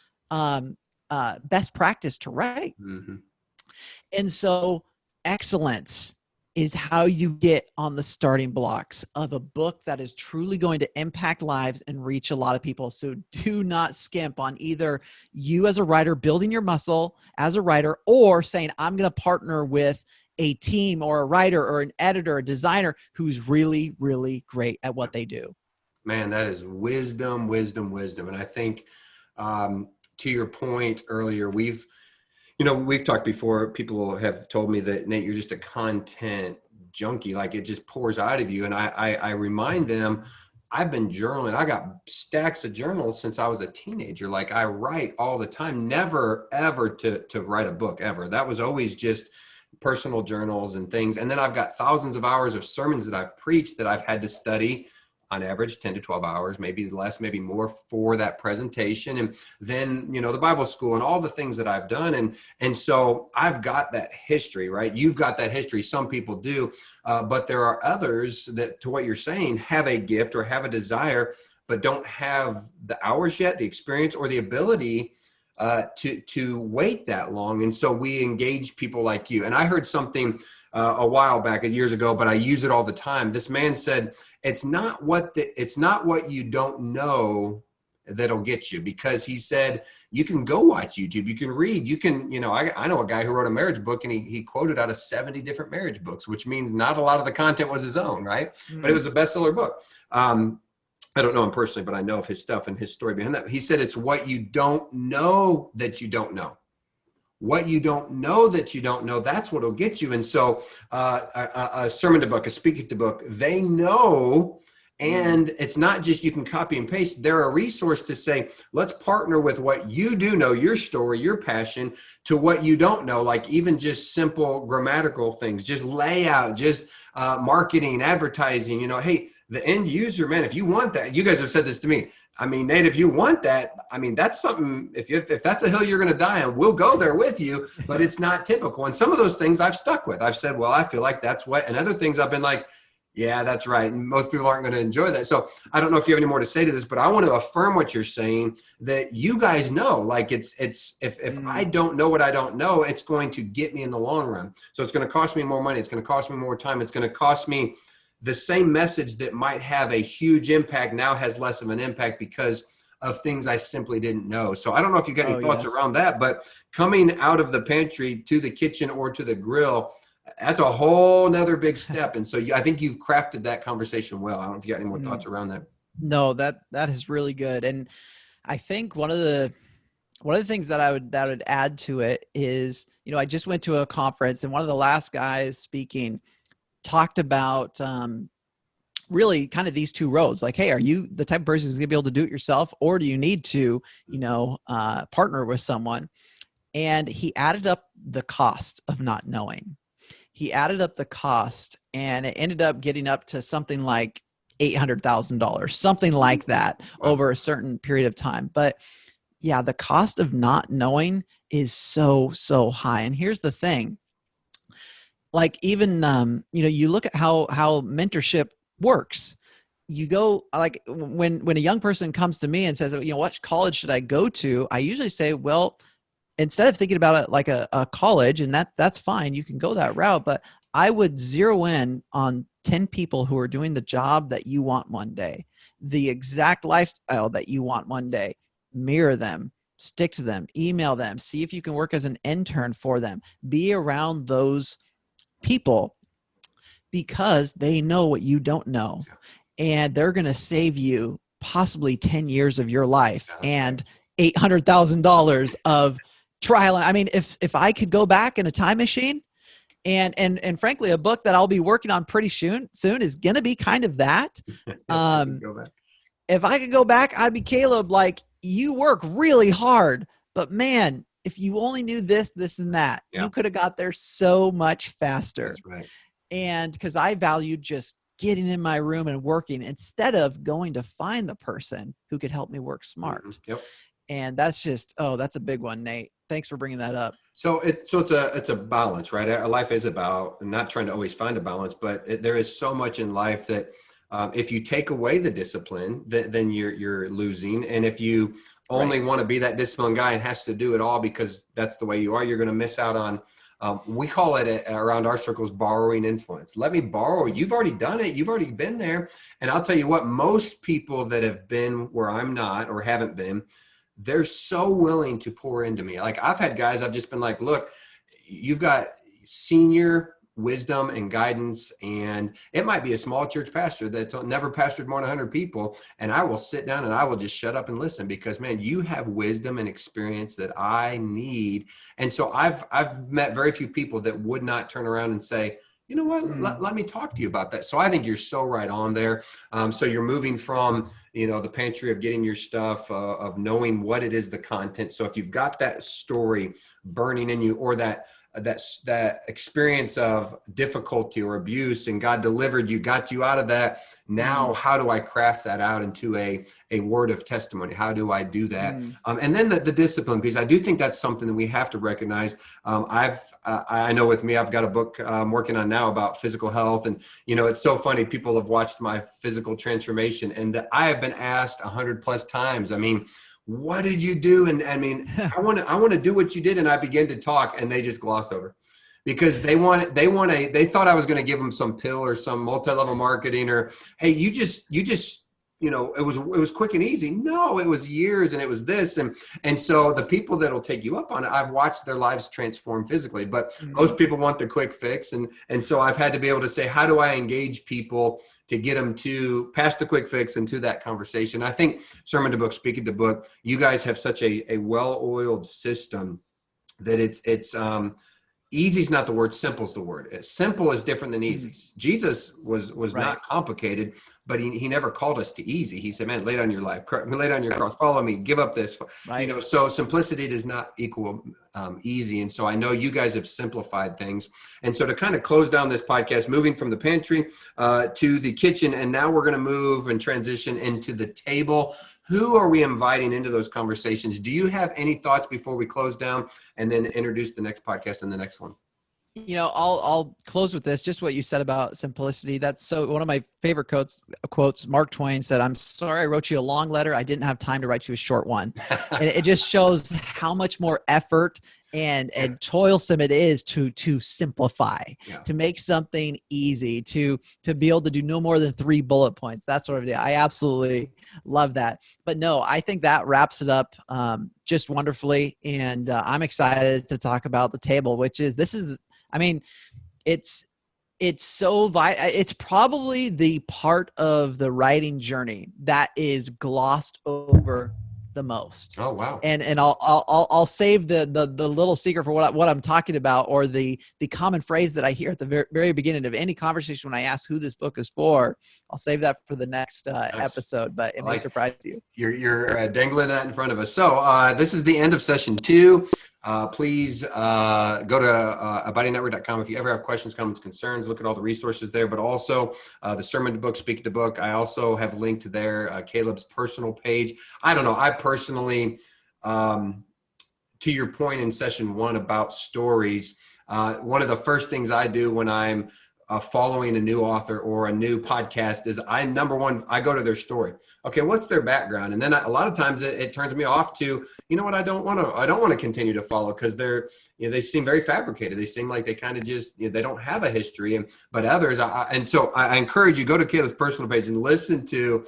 best practice to write. Mm-hmm. And so excellence is how you get on the starting blocks of a book that is truly going to impact lives and reach a lot of people. So do not skimp on either you as a writer building your muscle as a writer or saying, I'm going to partner with a team or a writer or an editor, a designer who's really, really great at what they do. Man, that is wisdom. And I think, to your point earlier, we've talked before. People have told me that, Nate, you're just a content junkie. Like it just pours out of you. And I remind them, I've been journaling. I got stacks of journals since I was a teenager. Like I write all the time, never, ever to write a book ever. That was always just personal journals and things. And then I've got thousands of hours of sermons that I've preached that I've had to study on average 10 to 12 hours, maybe less, maybe more for that presentation. And then, the Bible school and all the things that I've done. And so I've got that history, right? You've got that history. Some people do, but there are others that, to what you're saying, have a gift or have a desire, but don't have the hours yet, the experience or the ability to wait that long. And so we engage people like you. And I heard something a while back, years ago, but I use it all the time. This man said, it's not what you don't know that'll get you, because he said, you can go watch YouTube, you can read, I know a guy who wrote a marriage book and he quoted out of 70 different marriage books, which means not a lot of the content was his own, right? Mm-hmm. But it was a bestseller book. I don't know him personally, but I know of his stuff and his story behind that. He said, it's what you don't know that you don't know. What you don't know that you don't know, that's what'll get you. And so a sermon to book, a speaking to book, they know, and it's not just you can copy and paste. They're a resource to say, let's partner with what you do know, your story, your passion, to what you don't know, like even just simple grammatical things, just layout, just marketing, advertising, hey, the end user, man, if you want that, you guys have said this to me. I mean, Nate, if you want that, that's something, if that's a hill you're going to die on, we'll go there with you, but it's not typical. And some of those things I've stuck with. I've said, well, I feel like that's what, and other things I've been like, Yeah, that's right. And most people aren't going to enjoy that. So I don't know if you have any more to say to this, but I want to affirm what you're saying, that you guys know, like it's if I don't know what I don't know, it's going to get me in the long run. So it's going to cost me more money. It's going to cost me more time. It's going to cost me the same message that might have a huge impact now has less of an impact because of things I simply didn't know. So I don't know if you got any thoughts around that, but coming out of the pantry to the kitchen or to the grill, that's a whole nother big step. And so I think you've crafted that conversation well. I don't know if you got any more thoughts around that. No, that is really good. And I think one of the things that I would add to it is, I just went to a conference and one of the last guys speaking talked about really kind of these two roads. Like, hey, are you the type of person who's gonna be able to do it yourself, or do you need to, partner with someone? And he added up the cost of not knowing. He added up the cost, and it ended up getting up to something like $800,000, something like that, over a certain period of time. But yeah, the cost of not knowing is so high. And here's the thing. Like, even you look at how mentorship works. You go, like, when a young person comes to me and says, what college should I go to? I usually say, well, instead of thinking about it like a college, and that's fine, you can go that route, but I would zero in on 10 people who are doing the job that you want one day, the exact lifestyle that you want one day. Mirror them, stick to them, email them, see if you can work as an intern for them. Be around those people because they know what you don't know, and they're going to save you possibly 10 years of your life and $800,000 of trial. I mean, if I could go back in a time machine, and frankly, a book that I'll be working on pretty soon is going to be kind of that. If I could go back, I'd be Caleb, like, you work really hard, but man, if you only knew this, and that, you could have got there so much faster. That's right. And because I valued just getting in my room and working instead of going to find the person who could help me work smart. Mm-hmm. Yep. And that's just, that's a big one, Nate. Thanks for bringing that up. So it's a balance, right? Our life is about not trying to always find a balance, but there is so much in life that if you take away the discipline, then you're losing. And if you only want to be that disciplined guy and has to do it all because that's the way you are, you're going to miss out on, we call it around our circles, borrowing influence. Let me borrow. You've already done it. You've already been there. And I'll tell you what, most people that have been where I'm not or haven't been, they're so willing to pour into me. Like, I've had guys, I've just been like, look, you've got senior wisdom and guidance, and it might be a small church pastor that's never pastored more than 100 people. And I will sit down and I will just shut up and listen because, man, you have wisdom and experience that I need. And so I've met very few people that would not turn around and say, you know what, let me talk to you about that. So I think you're so right on there. So you're moving from, the pantry of getting your stuff, of knowing what it is, the content. So if you've got that story burning in you, or that experience of difficulty or abuse, and God delivered you, got you out of that. Now, how do I craft that out into a word of testimony? How do I do that? And then the discipline piece, I do think that's something that we have to recognize. I know with me, I've got a book I'm working on now about physical health. And, it's so funny. People have watched my physical transformation, and I have been asked 100+ times, I mean, what did you do? And I mean, I want to do what you did. And I begin to talk and they just gloss over because they thought I was going to give them some pill or some multi-level marketing, or, hey, you just, it was quick and easy. No, it was years, and it was this. And so the people that'll take you up on it, I've watched their lives transform physically, but most people want the quick fix. And so I've had to be able to say, how do I engage people to get them to past the quick fix and to that conversation? I think sermon to book, speaking to book, you guys have such a well-oiled system that it's easy is not the word, simple is the word. Simple is different than easy. Jesus was not complicated, but he never called us to easy. He said, man, lay down your life, lay down your cross, follow me, give up this. So simplicity does not equal easy. And so I know you guys have simplified things. And so to kind of close down this podcast, moving from the pantry to the kitchen, and now we're going to move and transition into the table. Who are we inviting into those conversations? Do you have any thoughts before we close down and then introduce the next podcast and the next one? I'll close with this. Just what you said about simplicity. That's so one of my favorite quotes. Mark Twain said, "I'm sorry I wrote you a long letter. I didn't have time to write you a short one." And it just shows how much more effort and toilsome it is to simplify, to make something easy, to be able to do no more than 3 bullet points. That sort of thing. I absolutely love that. But no, I think that wraps it up just wonderfully. And I'm excited to talk about the table, which is it's so vital. It's probably the part of the writing journey that is glossed over the most. Oh, wow. And I'll save the little secret for what I'm talking about, or the common phrase that I hear at the very beginning of any conversation when I ask who this book is for. I'll save that for the next episode, but it may surprise you. You're dangling that in front of us. So this is the end of session 2. Please go to abidingnetwork.com if you ever have questions, comments, concerns. Look at all the resources there, but also the sermon to book, speak to book. I also have linked there Caleb's personal page. I don't know. I personally, to your point in session 1 about stories, one of the first things I do when I'm following a new author or a new podcast is I go to their story. Okay, what's their background? And then a lot of times it turns me off to, you know what, I don't want to continue to follow, because they seem very fabricated. They seem like they kind of just, they don't have a history. But others, so I encourage you, go to Caleb's personal page and listen to,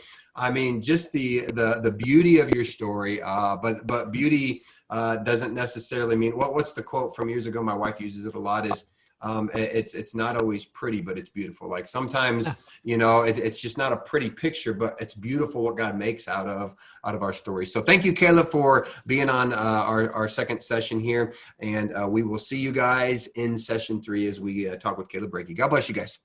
just the beauty of your story. But beauty doesn't necessarily mean, what's the quote from years ago? My wife uses it a lot, is, it's not always pretty, but it's beautiful. Like sometimes, it's just not a pretty picture, but it's beautiful what God makes out of our stories. So thank you, Caleb, for being on our second session here. And we will see you guys in session 3 as we talk with Caleb Breakey. God bless you guys.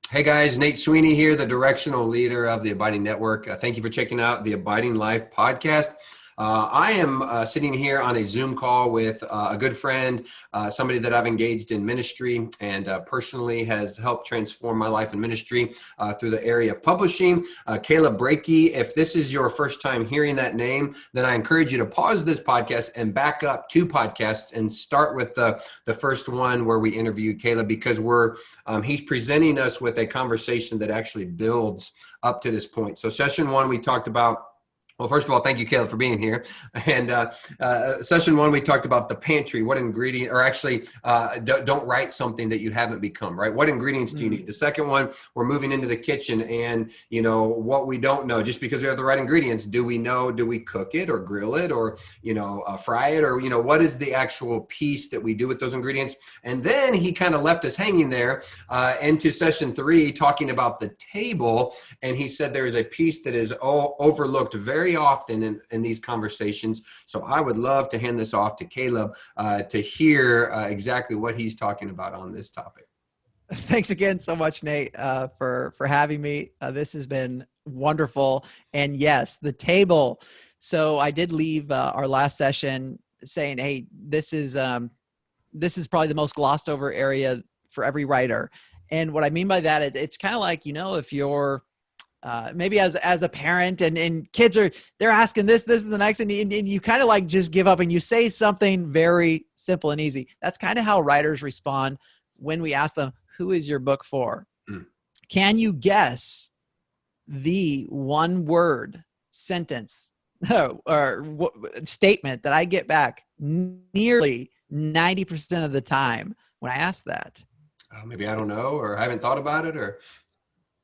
Hey guys, Nate Sweeney here, the directional leader of the Abiding Network. Thank you for checking out the Abiding Life podcast. I am sitting here on a Zoom call with a good friend, somebody that I've engaged in ministry and personally has helped transform my life in ministry through the area of publishing, Caleb Breakey. If this is your first time hearing that name, then I encourage you to pause this podcast and back up 2 podcasts and start with the first one where we interviewed Caleb, because he's presenting us with a conversation that actually builds up to this point. So session 1, we talked about, well, first of all, thank you, Caleb, for being here. And session 1, we talked about the pantry. What ingredient, or actually, don't write something that you haven't become, right? What ingredients do you need? The second one, we're moving into the kitchen, and what we don't know. Just because we have the right ingredients, do we cook it or grill it or fry it, or what is the actual piece that we do with those ingredients? And then he kind of left us hanging there into session 3, talking about the table, and he said there is a piece that is overlooked very often in these conversations. So I would love to hand this off to Caleb to hear exactly what he's talking about on this topic. Thanks again so much, Nate, for having me. This has been wonderful. And yes, the table. So I did leave our last session saying, hey, this is probably the most glossed over area for every writer. And what I mean by that, it's kind of like, if you're maybe as a parent and kids they're asking this is the next, and you kind of like just give up and you say something very simple and easy. That's kind of how writers respond when we ask them, who is your book for? Can you guess the one word sentence or statement that I get back nearly 90% of the time when I ask that? Maybe I don't know, or I haven't thought about it, or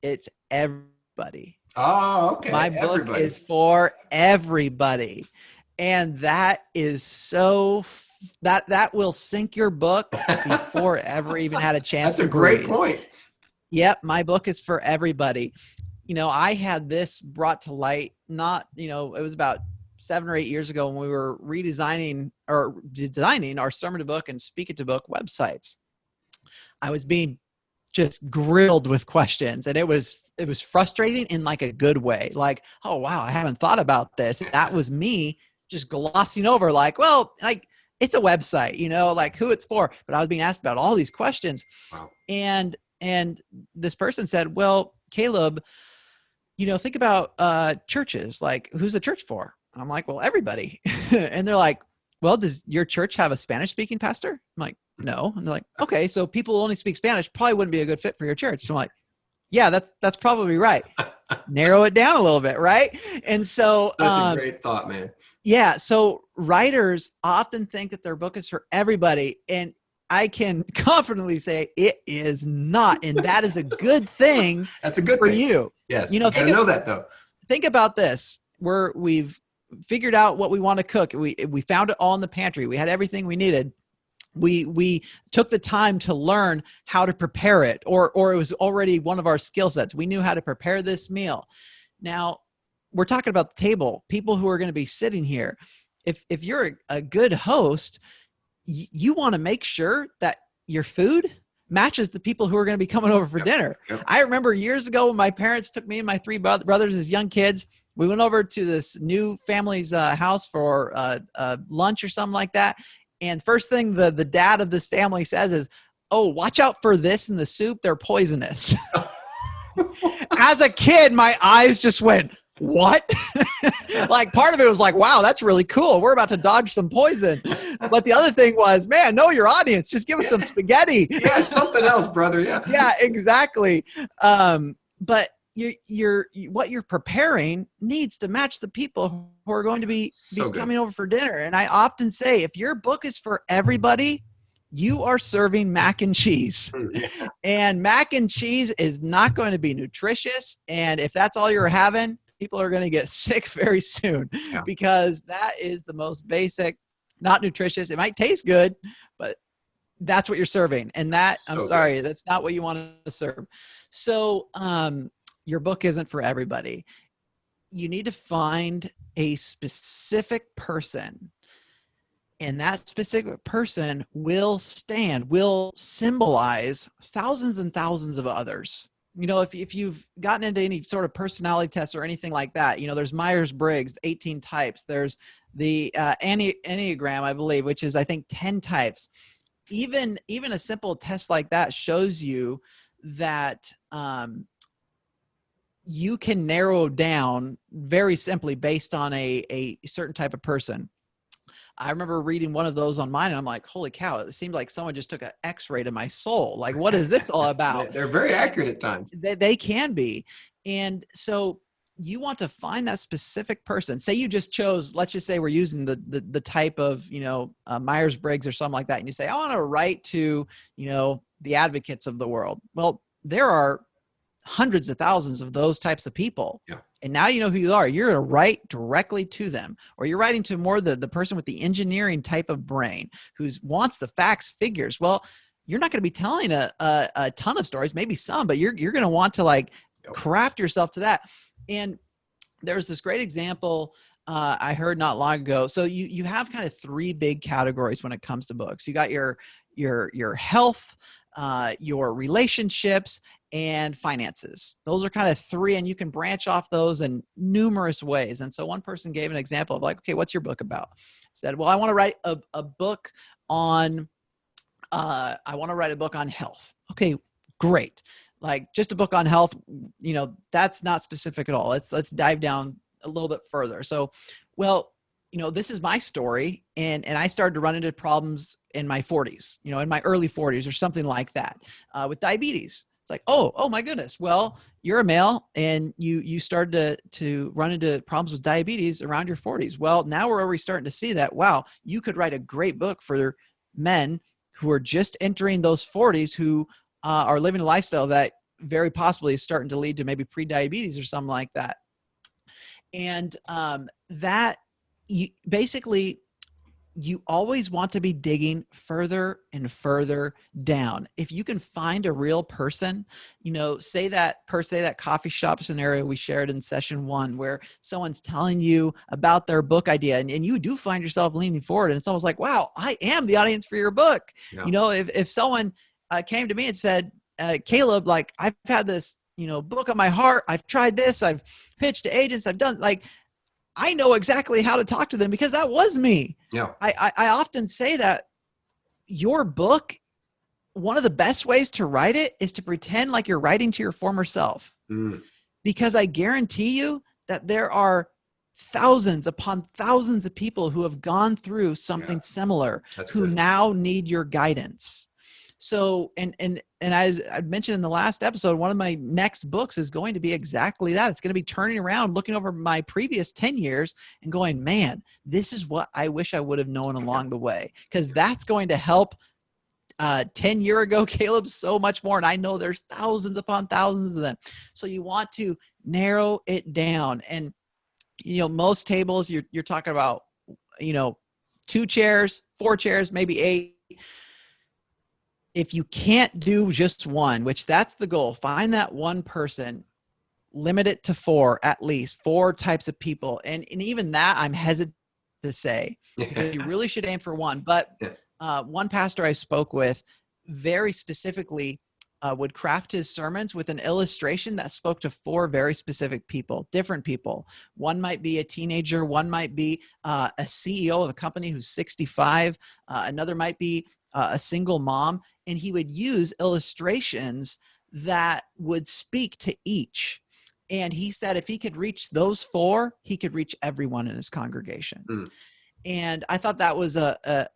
it's everybody. Oh, okay. My book is for everybody. And that is so that will sink your book before ever even had a chance to breathe. That's a great point. Yep, my book is for everybody. I had this brought to light it was about 7 or 8 years ago when we were designing our sermon to book and speak it to book websites. I was being just grilled with questions, and it was frustrating in like a good way. Like, oh wow, I haven't thought about this. And that was me just glossing over, like, well, like it's a website, like who it's for. But I was being asked about all these questions. Wow. And this person said, well, Caleb, think about churches. Like, who's the church for? And I'm like, well, everybody. And they're like, well, does your church have a Spanish speaking pastor? I'm like, No. And they're like, okay, so people who only speak Spanish probably wouldn't be a good fit for your church. So I'm like, yeah, that's probably right. Narrow it down a little bit, right? And so Such a great thought, man. yeah, so writers often think that their book is for everybody, and I can confidently say it is not, and that is a good thing. That's a good for thing. you. Yes, You know, you gotta know that though. think about this. We've figured out what we want to cook. We found it all in the pantry. We had everything we needed. We took the time to learn how to prepare it, or it was already one of our skill sets. We knew how to prepare this meal. Now we're talking about the table, people who are going to be sitting here. If you're a good host, you want to make sure that your food matches the people who are going to be coming over for dinner. Yep. I remember years ago when my parents took me and my three brothers as young kids. We went over to this new family's house for lunch or something like that. And first thing the dad of this family says is, "Oh, watch out for this in the soup. They're poisonous." As a kid, my eyes just went, what? Like part of it was like, wow, that's really cool. We're about to dodge some poison. But the other thing was, man, know your audience. Just give us some spaghetti. Yeah, it's something else, brother. Yeah. Yeah, exactly. But what you're preparing needs to match the people who are going to be coming over for dinner. And I often say, if your book is for everybody, you are serving mac and cheese. Yeah. And mac and cheese is not going to be nutritious. And if that's all you're having, people are going to get sick very soon, because that is the most basic, not nutritious. It might taste good, but that's what you're serving. And that, that's not what you want to serve. So your book isn't for everybody. You need to find a specific person, and that specific person will symbolize thousands and thousands of others. You know, if you've gotten into any sort of personality tests or anything like that, you know, there's Myers-Briggs, 18 types. There's the Enneagram, I believe, which is, I think, 10 types. Even a simple test like that shows you that you can narrow down very simply based on a certain type of person. I remember reading one of those on mine, and I'm like, holy cow, it seemed like someone just took an x-ray to my soul. Like, what is this all about? They're very accurate at times. They can be. And so you want to find that specific person. Say you just chose, let's just say we're using the type of, you know, Myers-Briggs or something like that. And you say, I want to write to, you know, the advocates of the world. Well, there are hundreds of thousands of those types of people. Yeah. And now you know who you are. You're going to write directly to them, or you're writing to more the person with the engineering type of brain who wants the facts, figures. Well, you're not going to be telling a ton of stories, maybe some, but you're going to want to like craft yourself to that. And there's this great example I heard not long ago. So you have kind of three big categories when it comes to books. You got your health, your relationships, and finances. Those are kind of three, and you can branch off those in numerous ways. And so one person gave an example of like, okay, what's your book about? Said, well, I want to write a book on, health. Okay, great. Like just a book on health, you know, that's not specific at all. Let's dive down a little bit further. So, well, you know, this is my story, and I started to run into problems in my 40s, you know, in my early 40s or something like that, with diabetes. It's like, oh my goodness. Well, you're a male, and you started to run into problems with diabetes around your 40s. Well, now we're already starting to see that, wow, you could write a great book for men who are just entering those 40s, who are living a lifestyle that very possibly is starting to lead to maybe pre-diabetes or something like that. And that you always want to be digging further and further down. If you can find a real person, you know, say that coffee shop scenario we shared in session 1, where someone's telling you about their book idea, and you do find yourself leaning forward, and it's almost like, wow, I am the audience for your book. Yeah. You know, if someone came to me and said, Caleb, like, I've had this, you know, book on my heart. I've tried this. I've pitched to agents. I've done, like, I know exactly how to talk to them, because that was me. Yeah. I often say that your book, one of the best ways to write it is to pretend like you're writing to your former self. Because I guarantee you that there are thousands upon thousands of people who have gone through something similar, who now need your guidance. So, and as I mentioned in the last episode, one of my next books is going to be exactly that. It's going to be turning around, looking over my previous 10 years and going, man, this is what I wish I would have known along the way. Because that's going to help 10 year ago, Caleb, so much more. And I know there's thousands upon thousands of them. So you want to narrow it down. And, most tables you're talking about, 2 chairs, 4 chairs, maybe 8. If you can't do just one, which that's the goal, find that one person, limit it to 4, at least 4 types of people. And even that I'm hesitant to say, because you really should aim for one. But one pastor I spoke with very specifically would craft his sermons with an illustration that spoke to 4 very specific people, different people. One might be a teenager. One might be a CEO of a company who's 65. Another might be a single mom. And he would use illustrations that would speak to each. And he said if he could reach those 4, he could reach everyone in his congregation. Mm. And I thought that was a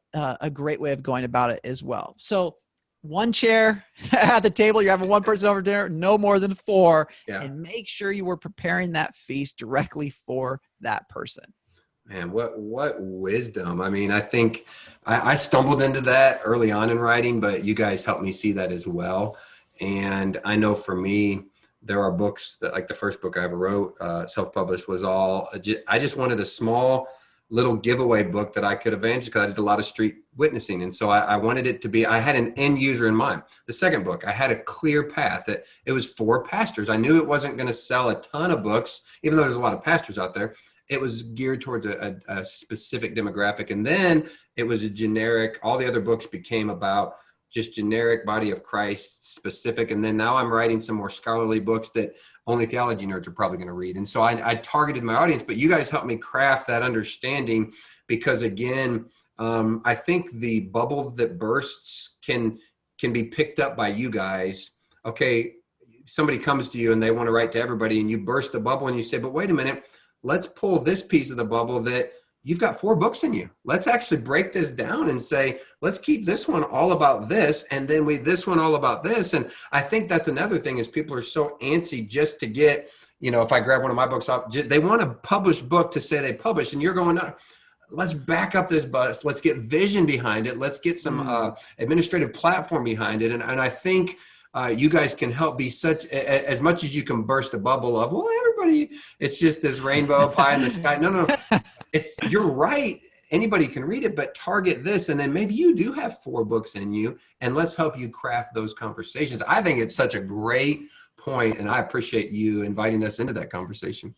great way of going about it as well. So 1 chair at the table, you're having 1 person over dinner, no more than 4, and make sure you were preparing that feast directly for that person. Man, what wisdom. I mean, I think I stumbled into that early on in writing, but you guys helped me see that as well. And I know for me, there are books that, like the first book I ever wrote, self-published, was all, I just wanted a small little giveaway book that I could evangelize, because I did a lot of street witnessing. And so I wanted it to be, I had an end user in mind. The second book, I had a clear path that it was for pastors. I knew it wasn't going to sell a ton of books, even though there's a lot of pastors out there. It was geared towards a specific demographic. And then it was a generic, all the other books became about just generic body of Christ specific. And then now I'm writing some more scholarly books that only theology nerds are probably going to read. And so I targeted my audience, but you guys helped me craft that understanding, because again, I think the bubble that bursts can be picked up by you guys. Okay, somebody comes to you and they want to write to everybody, and you burst the bubble and you say, but wait a minute, let's pull this piece of the bubble that you've got 4 books in you. Let's actually break this down and say, let's keep this one all about this, and then this one all about this. And I think that's another thing, is people are so antsy just to get, if I grab one of my books off, they want a published book to say they published, and you're going, no, let's back up this bus. Let's get vision behind it. Let's get some administrative platform behind it. And I think you guys can help be as much as you can burst a bubble of, well, everybody, it's just this rainbow pie in the sky. No. You're right. Anybody can read it, but target this. And then maybe you do have 4 books in you, and let's help you craft those conversations. I think it's such a great point, and I appreciate you inviting us into that conversation.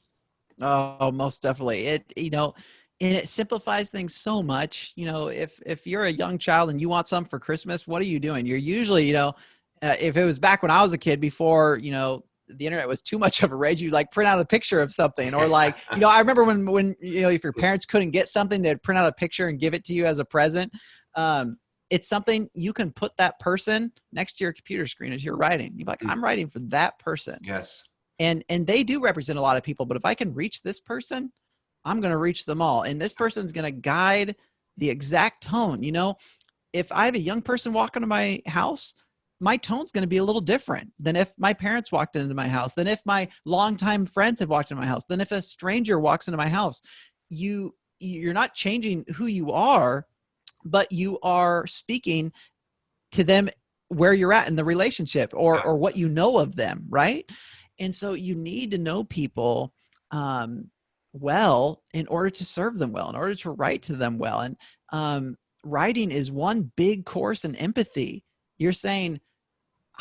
Oh, most definitely. And it simplifies things so much. If you're a young child and you want something for Christmas, what are you doing? You're usually, if it was back when I was a kid, before, the internet was too much of a rage, you print out a picture of something, or I remember when if your parents couldn't get something, they'd print out a picture and give it to you as a present. It's something you can put that person next to your computer screen as you're writing. You're like, I'm writing for that person. Yes. And they do represent a lot of people, but if I can reach this person, I'm going to reach them all. And this person's going to guide the exact tone. If I have a young person walk into my house, my tone's going to be a little different than if my parents walked into my house, than if my longtime friends had walked into my house, than if a stranger walks into my house. You're not changing who you are, but you are speaking to them where you're at in the relationship, or what you know of them, right? And so you need to know people well in order to serve them well, in order to write to them well. And writing is one big course in empathy. You're saying,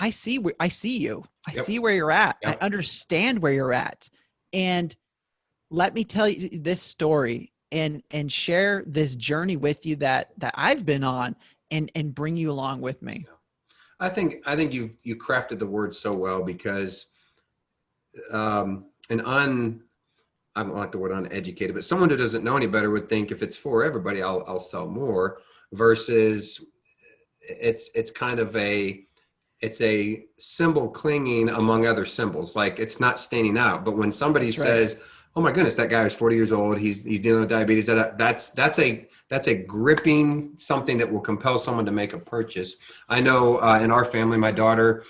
I see you. I see where you're at. I understand where you're at. And let me tell you this story and share this journey with you that I've been on, and bring you along with me. I think you crafted the word so well, because I don't like the word uneducated, but someone who doesn't know any better would think if it's for everybody, I'll sell more, versus it's kind of it's a symbol clinging among other symbols. Like, it's not standing out. But when somebody says, oh my goodness, that guy is 40 years old. He's dealing with diabetes. That's a gripping something that will compel someone to make a purchase. I know in our family, my daughter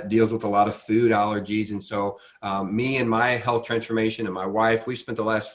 deals with a lot of food allergies. And so me and my health transformation and my wife, we've spent the last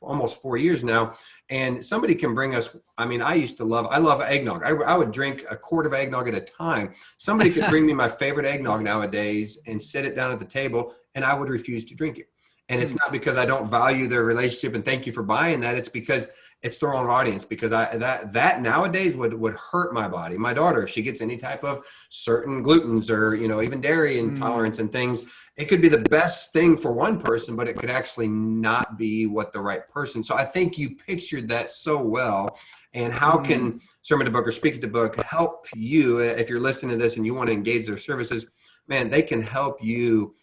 almost 4 years now. And somebody can bring us, I mean, I love eggnog. I would drink a quart of eggnog at a time. Somebody could bring me my favorite eggnog nowadays and sit it down at the table, and I would refuse to drink it. And it's not because I don't value their relationship and thank you for buying that. It's because it's the wrong audience, because that nowadays would hurt my body. My daughter, if she gets any type of certain glutens or, even dairy intolerance and things, it could be the best thing for one person, but it could actually not be what the right person. So I think you pictured that so well. And how can Sermon to Book or Speak to Book help you if you're listening to this and you want to engage their services? Man, they can help you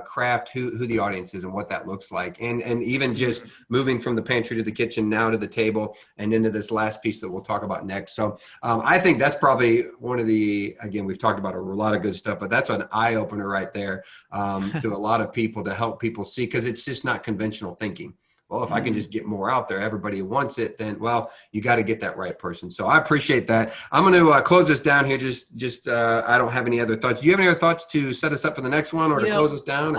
craft who the audience is and what that looks like. And even just moving from the pantry to the kitchen, now to the table, and into this last piece that we'll talk about next. So I think that's probably one of again, we've talked about a lot of good stuff, but that's an eye opener right there to a lot of people, to help people see, because it's just not conventional thinking. Well, if I can just get more out there, everybody wants it, then, well, you got to get that right person. So I appreciate that. I'm going to close this down here. Just I don't have any other thoughts. Do you have any other thoughts to set us up for the next one, or to close us down?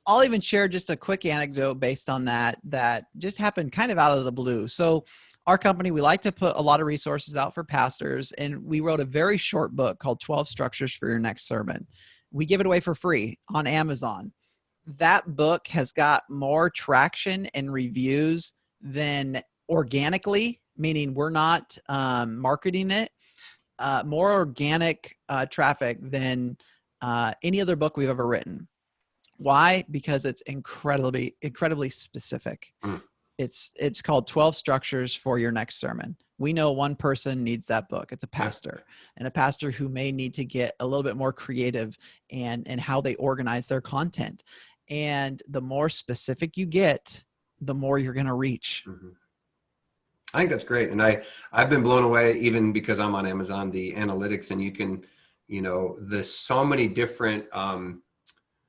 I'll even share just a quick anecdote based on that just happened kind of out of the blue. So our company, we like to put a lot of resources out for pastors, and we wrote a very short book called 12 Structures for Your Next Sermon. We give it away for free on Amazon. That book has got more traction and reviews than organically, meaning we're not marketing it, more organic traffic than any other book we've ever written. Why? Because it's incredibly specific. It's called 12 Structures for Your Next Sermon. We know one person needs that book. It's a pastor, and a pastor who may need to get a little bit more creative and how they organize their content. And the more specific you get, the more you're going to reach. I think that's great. And I've been blown away, even because I'm on Amazon, the analytics, and you can, there's so many different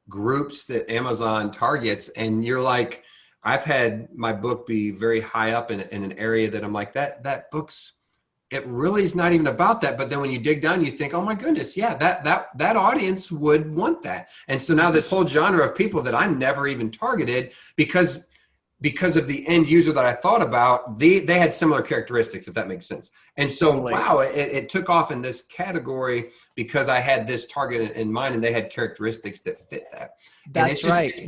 groups that Amazon targets. And you're like, I've had my book be very high up in an area that I'm like, that book's, it really is not even about that. But then when you dig down, you think, oh my goodness, yeah, that audience would want that. And so now this whole genre of people that I never even targeted, because of the end user that I thought about, they had similar characteristics, if that makes sense. And so, wow, it took off in this category because I had this target in mind, and they had characteristics that fit that. That's right.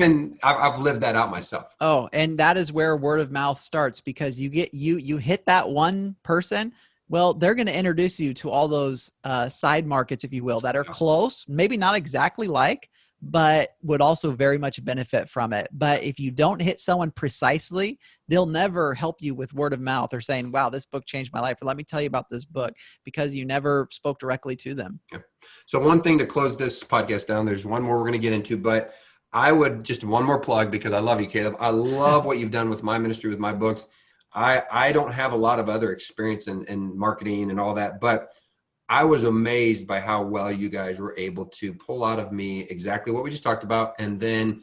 I've lived that out myself. Oh, and that is where word of mouth starts, because you hit that one person. Well, they're going to introduce you to all those side markets, if you will, that are close, maybe not exactly like, but would also very much benefit from it. But if you don't hit someone precisely, they'll never help you with word of mouth or saying, wow, this book changed my life, or let me tell you about this book, because you never spoke directly to them. Yeah. So one thing to close this podcast down, there's one more we're going to get into, but I would just one more plug, because I love you, Caleb. I love what you've done with my ministry, with my books. I don't have a lot of other experience in marketing and all that, but I was amazed by how well you guys were able to pull out of me exactly what we just talked about, and then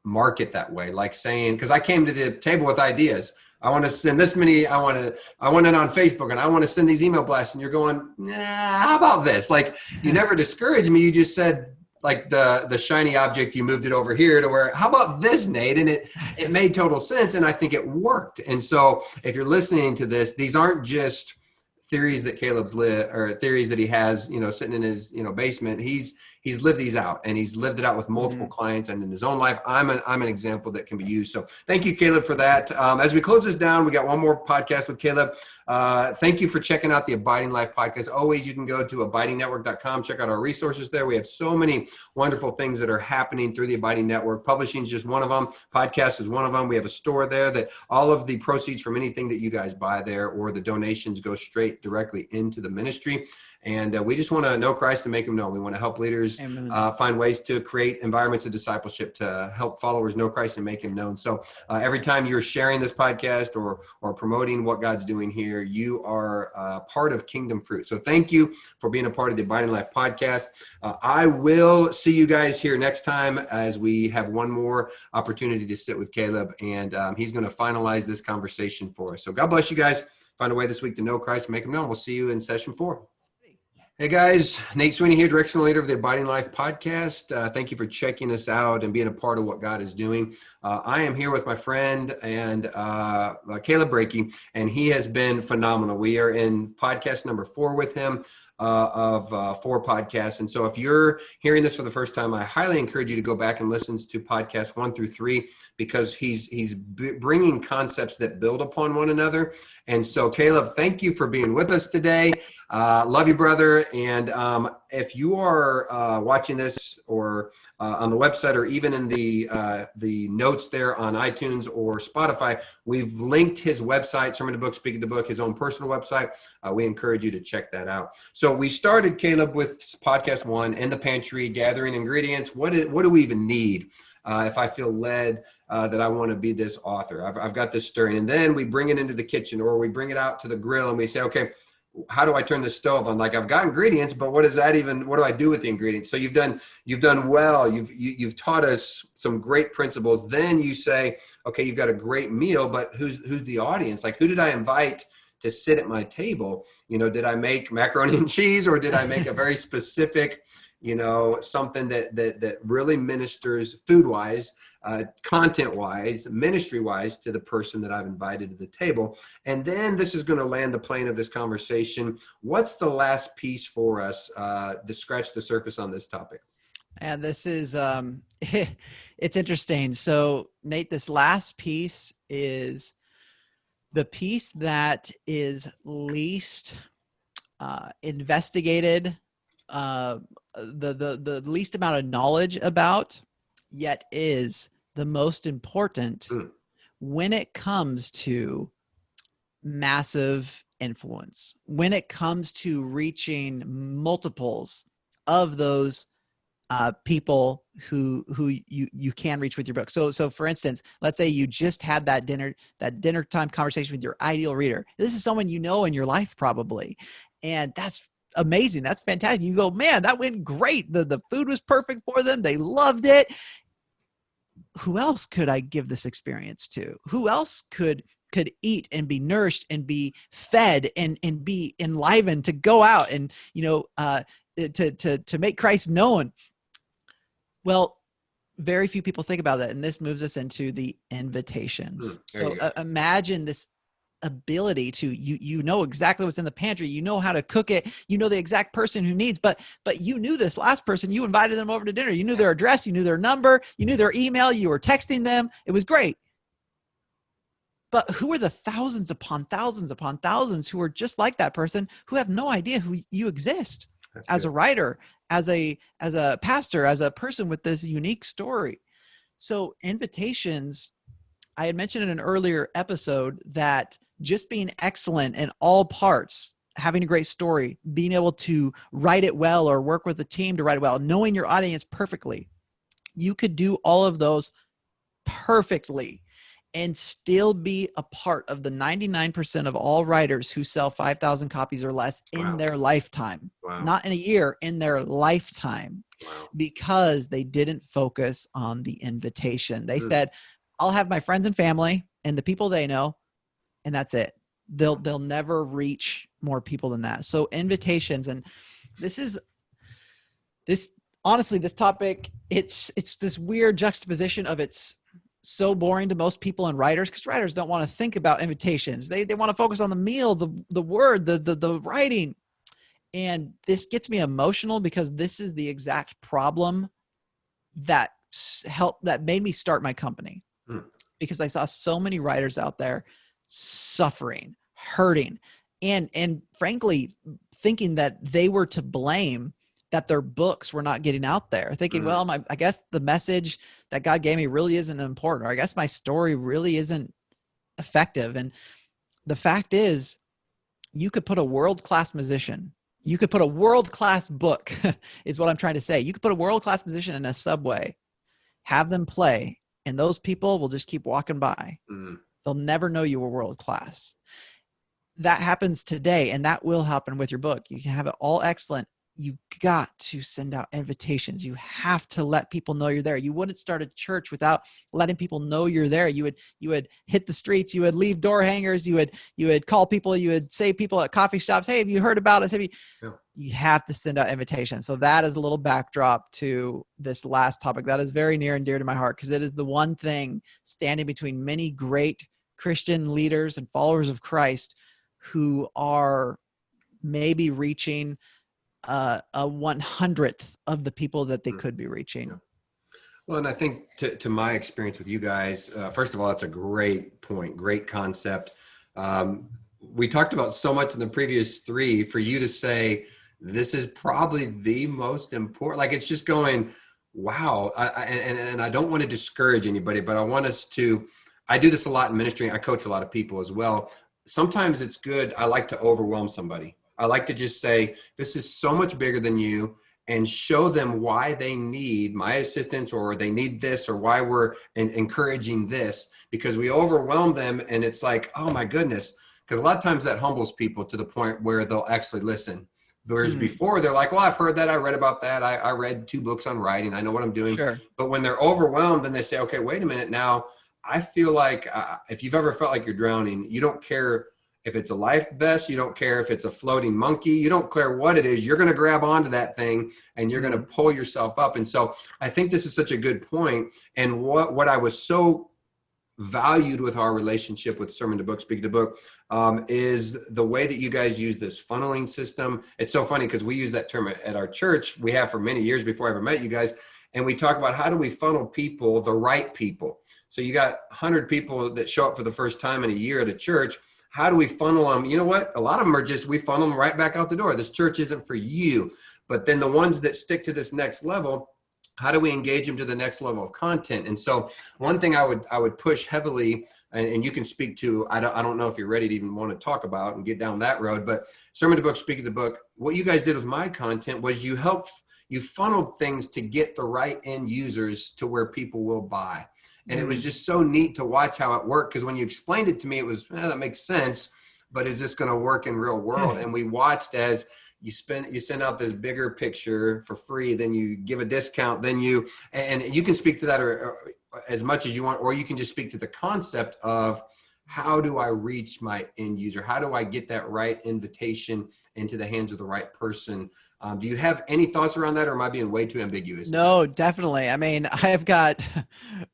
market that way. Like saying, because I came to the table with ideas. I want to send this many, I want it on Facebook, and I want to send these email blasts, and you're going, nah, how about this? Like, you never discouraged me. You just said, like the shiny object, you moved it over here to where, how about this, Nate? And it made total sense. And I think it worked. And so if you're listening to this, these aren't just theories that Caleb's or theories that he has, sitting in his, basement. He's lived these out, and he's lived it out with multiple clients and in his own life. I'm an example that can be used. So thank you, Caleb, for that. As we close this down, we got one more podcast with Caleb. Thank you for checking out the Abiding Life podcast. Always, you can go to abidingnetwork.com, check out our resources there. We have so many wonderful things that are happening through the Abiding Network. Publishing is just one of them. Podcast is one of them. We have a store there that all of the proceeds from anything that you guys buy there, or the donations, go straight directly into the ministry. And we just want to know Christ and make him known. We want to help leaders find ways to create environments of discipleship to help followers know Christ and make him known. So every time you're sharing this podcast or promoting what God's doing here, you are part of Kingdom Fruit. So thank you for being a part of the Abiding Life podcast. I will see you guys here next time as we have one more opportunity to sit with Caleb, and he's going to finalize this conversation for us. So God bless you guys. Find a way this week to know Christ and make him known. We'll see you in session 4. Hey guys, Nate Sweeney here, directional leader of the Abiding Life podcast. Thank you for checking us out and being a part of what God is doing. I am here with my friend and Caleb Breakey, and he has been phenomenal. We are in podcast number 4 with him of 4 podcasts. And so if you're hearing this for the first time, I highly encourage you to go back and listen to podcasts 1 through 3, because he's bringing concepts that build upon one another. And so Caleb, thank you for being with us today. Love you, brother. And if you are watching this or on the website, or even in the notes there on iTunes or Spotify, we've linked his website, Sermon to Book, Speaking to Book, his own personal website. We encourage you to check that out. So we started, Caleb, with podcast 1, in the pantry, gathering ingredients. What do we even need if I feel led that I want to be this author? I've got this stirring. And then we bring it into the kitchen, or we bring it out to the grill, and we say, okay, how do I turn the stove on? Like, I've got ingredients, but what do I do with the ingredients? So you've done well. You've taught us some great principles. Then you say, okay, you've got a great meal, but who's the audience? Like, who did I invite to sit at my table? Did I make macaroni and cheese, or did I make a very specific, something that really ministers food-wise, content-wise, ministry-wise to the person that I've invited to the table? And then this is going to land the plane of this conversation. What's the last piece for us to scratch the surface on this topic? And this is, it's interesting. So Nate, this last piece is the piece that is least investigated, the least amount of knowledge about, yet is the most important when it comes to massive influence, when it comes to reaching multiples of those people who you can reach with your book. So for instance, let's say you just had that dinner time conversation with your ideal reader. This is someone in your life probably, and that's amazing. That's fantastic. You go, man, that went great. The food was perfect for them. They loved it. Who else could I give this experience to? Who else could eat and be nourished and be fed and be enlivened to go out and to make Christ known? Well, very few people think about that. And this moves us into the invitations. So imagine this ability to, you know exactly what's in the pantry. You know how to cook it. You know the exact person who needs, but you knew this last person. You invited them over to dinner. You knew their address. You knew their number. You knew their email. You were texting them. It was great. But who are the thousands upon thousands who are just like that person, who have no idea who you exist? That's as good. A writer, as a pastor, as a person with this unique story. So invitations, I had mentioned in an earlier episode that just being excellent in all parts, having a great story, being able to write it well or work with a team to write it well, knowing your audience perfectly, you could do all of those perfectly and still be a part of the 99% of all writers who sell 5,000 copies or less in their lifetime. Not in a year, in their lifetime. Because they didn't focus on the invitation. They said, I'll have my friends and family and the people they know, and that's it. They'll never reach more people than that. So invitations, and this honestly, this topic, it's this weird juxtaposition of it's so boring to most people and writers, because writers don't want to think about invitations. They want to focus on the meal, the word, the writing. And this gets me emotional, because this is the exact problem that made me start my company. Because I saw so many writers out there suffering, hurting, and frankly, thinking that they were to blame that their books were not getting out there, thinking, well, I guess the message that God gave me really isn't important, or I guess my story really isn't effective. And the fact is, you could put a world-class musician, you could put a world-class book is what I'm trying to say. You could put a world-class musician in a subway, have them play, and those people will just keep walking by. They'll never know you were world-class. That happens today, and that will happen with your book. You can have it all excellent. You got to send out invitations. You have to let people know you're there. You wouldn't start a church without letting people know you're there. You would hit the streets. You would leave door hangers. You would call people. You would say people at coffee shops, "Hey, have you heard about us? You have to send out invitations." So that is a little backdrop to this last topic. That is very near and dear to my heart, because it is the one thing standing between many great Christian leaders and followers of Christ who are maybe reaching a 100th of the people that they could be reaching. Yeah. Well, and I think to my experience with you guys, first of all, that's a great point, great concept. We talked about so much in the previous three. For you to say this is probably the most important, like it's just going, wow. And I don't want to discourage anybody, but I want us to, I do this a lot in ministry. I coach a lot of people as well. Sometimes it's good. I like to overwhelm somebody. I like to just say, this is so much bigger than you, and show them why they need my assistance, or they need this, or why we're encouraging this, because we overwhelm them. And it's like, oh my goodness. Because a lot of times that humbles people to the point where they'll actually listen. Whereas before they're like, well, I've heard that. I read about that. I read 2 books on writing. I know what I'm doing. Sure. But when they're overwhelmed, then they say, okay, wait a minute. Now I feel like if you've ever felt like you're drowning, you don't care if it's a life vest, you don't care if it's a floating monkey, you don't care what it is, you're going to grab onto that thing and you're going to pull yourself up. And so I think this is such a good point. And what I was so valued with our relationship with Sermon to Book, Speak to Book, is the way that you guys use this funneling system. It's so funny because we use that term at our church. We have for many years before I ever met you guys. And we talk about how do we funnel people, the right people. So you got 100 people that show up for the first time in a year at a church. How do we funnel them? You know what? A lot of them are just, we funnel them right back out the door. This church isn't for you. But then the ones that stick to this next level, how do we engage them to the next level of content? And so one thing I would push heavily, and you can speak to, I don't know if you're ready to even want to talk about and get down that road, but Sermon to Book, Speak to the Book, what you guys did with my content was you funneled things to get the right end users to where people will buy. And it was just so neat to watch how it worked, because when you explained it to me, it was, that makes sense, but is this going to work in real world? And we watched as you send out this bigger picture for free, then you give a discount, then and you can speak to that or as much as you want, or you can just speak to the concept of how do I reach my end user? How do I get that right invitation into the hands of the right person? Do you have any thoughts around that, or am I being way too ambiguous? No, definitely. I mean, I have got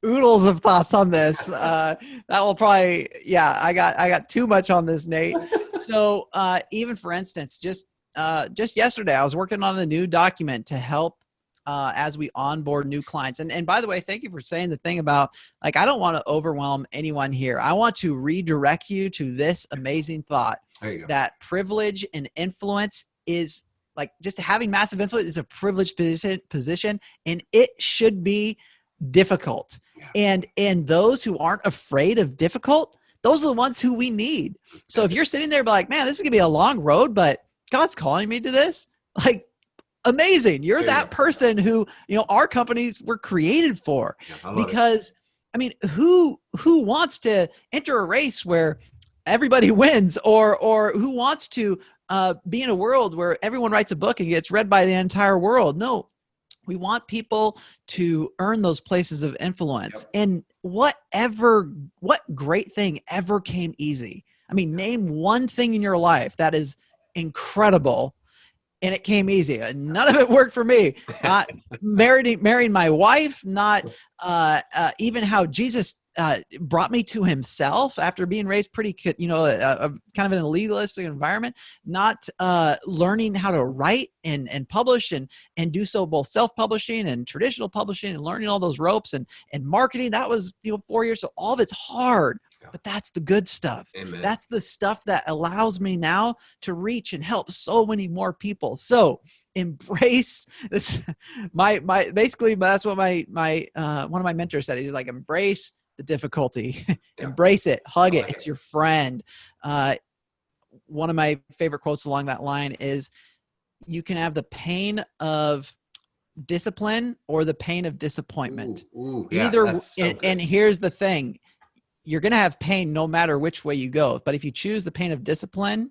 oodles of thoughts on this. That will probably, I got too much on this, Nate. So even for instance, just yesterday, I was working on a new document to help as we onboard new clients. And by the way, thank you for saying the thing about, like, I don't want to overwhelm anyone here. I want to redirect you to this amazing thought that privilege and influence is, like, just having massive influence is a privileged position, and it should be difficult. Yeah. And those who aren't afraid of difficult, those are the ones who we need. So if you're sitting there like, man, this is gonna be a long road, but God's calling me to this, like, amazing. You're that person who, our companies were created for. Because I mean, who wants to enter a race where everybody wins, or who wants to be in a world where everyone writes a book and gets read by the entire world? No, we want people to earn those places of influence. Yep. And what great thing ever came easy? I mean, name one thing in your life that is incredible and it came easy. None of it worked for me. Not marrying my wife, not even how Jesus brought me to himself after being raised pretty, kind of an legalistic environment, not learning how to write and publish and do so both self-publishing and traditional publishing and learning all those ropes and marketing. That was, 4 years. So all of it's hard, but that's the good stuff. Amen. That's the stuff that allows me now to reach and help so many more people. So embrace this. Basically, that's what my one of my mentors said. He's like, embrace the difficulty, embrace it, hug it. It's your friend. one of my favorite quotes along that line is, you can have the pain of discipline or the pain of disappointment. Yeah, Either, that's so good. and here's the thing, you're going to have pain no matter which way you go. But if you choose the pain of discipline,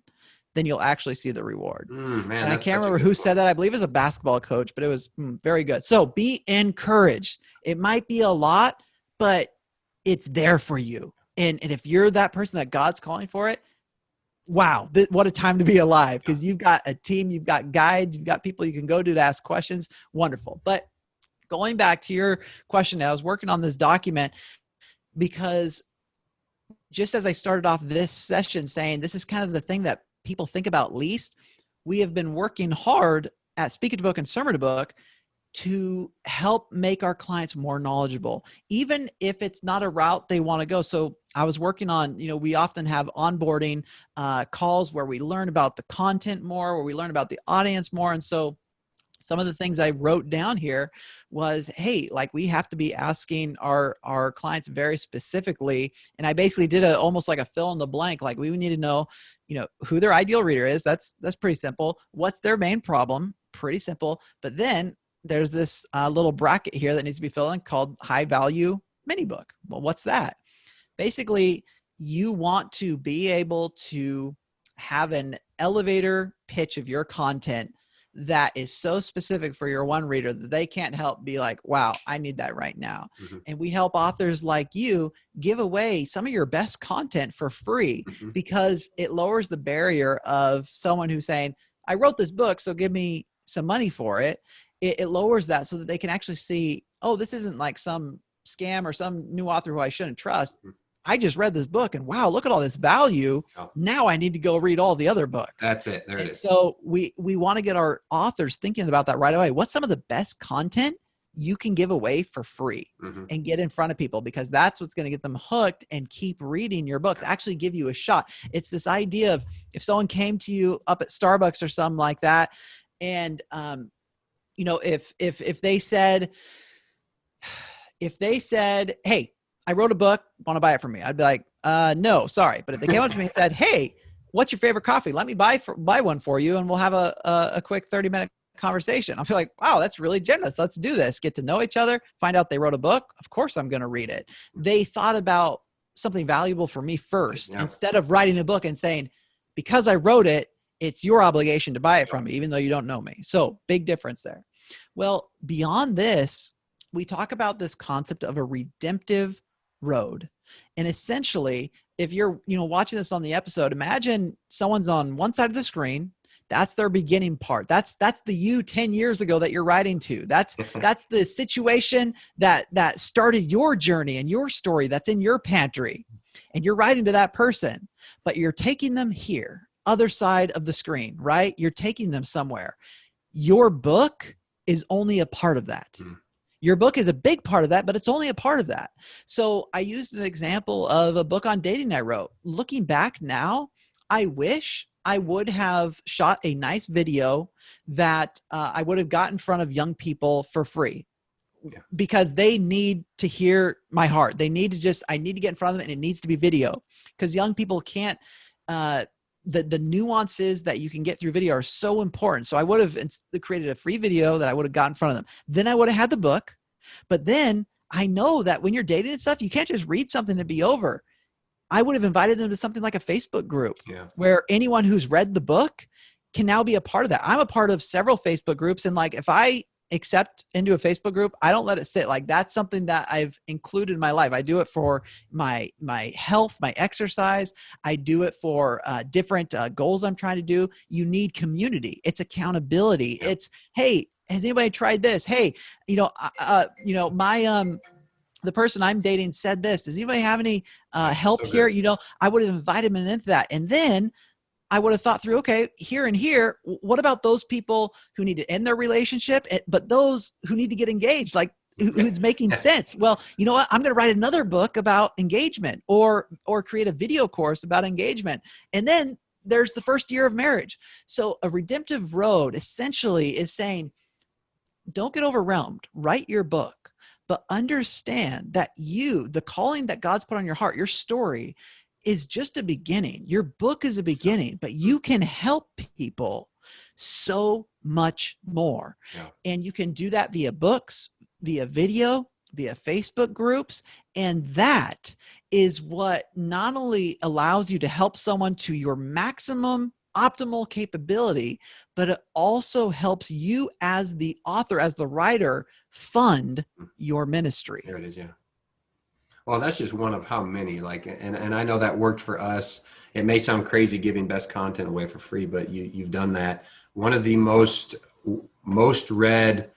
then you'll actually see the reward. Man, and I that's can't such a remember good who point. said that. I believe it was a basketball coach, but it was very good. So be encouraged. It might be a lot, but it's there for you. And if you're that person that God's calling for it, wow, what a time to be alive, because you've got a team, you've got guides, you've got people you can go to ask questions. Wonderful. But going back to your question, I was working on this document because just as I started off this session saying this is kind of the thing that people think about least, we have been working hard at Speak It to Book and Sermon to Book to help make our clients more knowledgeable, even if it's not a route they want to go. So I was working on, we often have onboarding calls where we learn about the content more, where we learn about the audience more. And so some of the things I wrote down here was, hey, like we have to be asking our clients very specifically. And I basically did almost like a fill in the blank. Like we would need to know, who their ideal reader is. That's pretty simple. What's their main problem? Pretty simple. But then there's this little bracket here that needs to be filled in called high value mini book. Well, what's that? Basically, you want to be able to have an elevator pitch of your content that is so specific for your one reader that they can't help be like, wow, I need that right now. And we help authors like you give away some of your best content for free because it lowers the barrier of someone who's saying, I wrote this book, so give me some money for it. It lowers that so that they can actually see, oh, this isn't like some scam or some new author who I shouldn't trust. I just read this book and wow, look at all this value. Oh. Now I need to go read all the other books. That's it. There it is. So we want to get our authors thinking about that right away. What's some of the best content you can give away for free and get in front of people, because that's what's going to get them hooked and keep reading your books, actually give you a shot. It's this idea of if someone came to you up at Starbucks or something like that, and if they said, hey, I wrote a book, want to buy it from me? I'd be like, no, sorry. But if they came up to me and said, hey, what's your favorite coffee? Let me buy one for you, and we'll have a quick 30-minute conversation. I'll be like, wow, that's really generous. Let's do this. Get to know each other, find out they wrote a book. Of course, I'm going to read it. They thought about something valuable for me first, instead of writing a book and saying, because I wrote it, it's your obligation to buy it from me, even though you don't know me. So big difference there. Well, beyond this, we talk about this concept of a redemptive road. And essentially, if you're, watching this on the episode, imagine someone's on one side of the screen. That's their beginning part. That's the you 10 years ago that you're writing to. That's the situation that started your journey and your story that's in your pantry. And you're writing to that person, but you're taking them here, other side of the screen, right? You're taking them somewhere. Your book is only a part of that. Your book is a big part of that, but it's only a part of that. So I used an example of a book on dating I wrote. Looking back now, I wish I would have shot a nice video that I would have got in front of young people for free, because they need to hear my heart. I need to get in front of them, and it needs to be video, because young people can't, the nuances that you can get through video are so important. So I would have created a free video that I would have got in front of them. Then I would have had the book. But then I know that when you're dating and stuff, you can't just read something and be over. I would have invited them to something like a Facebook group where anyone who's read the book can now be a part of that. I'm a part of several Facebook groups. And like, if I accept into a Facebook group, I don't let it sit. Like, that's something that I've included in my life. I do it for my health, my exercise. I do it for different goals I'm trying to do. You need community. It's accountability. It's, hey, has anybody tried this? Hey, the person I'm dating said this. Does anybody have any help here? I would have invited them into that. And then I would have thought through, okay, here and here, what about those people who need to end their relationship, but those who need to get engaged, like who's making sense? Well, you know what? I'm going to write another book about engagement, or create a video course about engagement. And then there's the first year of marriage. So a redemptive road essentially is saying, don't get overwhelmed. Write your book, but understand that the calling that God's put on your heart, your story, is just a beginning. Your book is a beginning, but you can help people so much more. Yeah. And you can do that via books, via video, via Facebook groups. And that is what not only allows you to help someone to your maximum optimal capability, but it also helps you as the author, as the writer, fund your ministry. There it is. Yeah. Well, that's just one of how many, like, and I know that worked for us. It may sound crazy giving best content away for free, but you've done that. One of the most read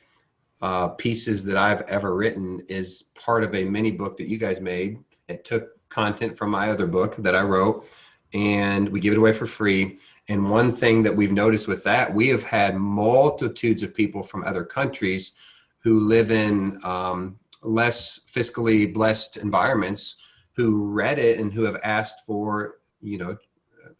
pieces that I've ever written is part of a mini book that you guys made. It took content from my other book that I wrote, and we give it away for free. And one thing that we've noticed with that, we have had multitudes of people from other countries who live in less fiscally blessed environments who read it and who have asked for,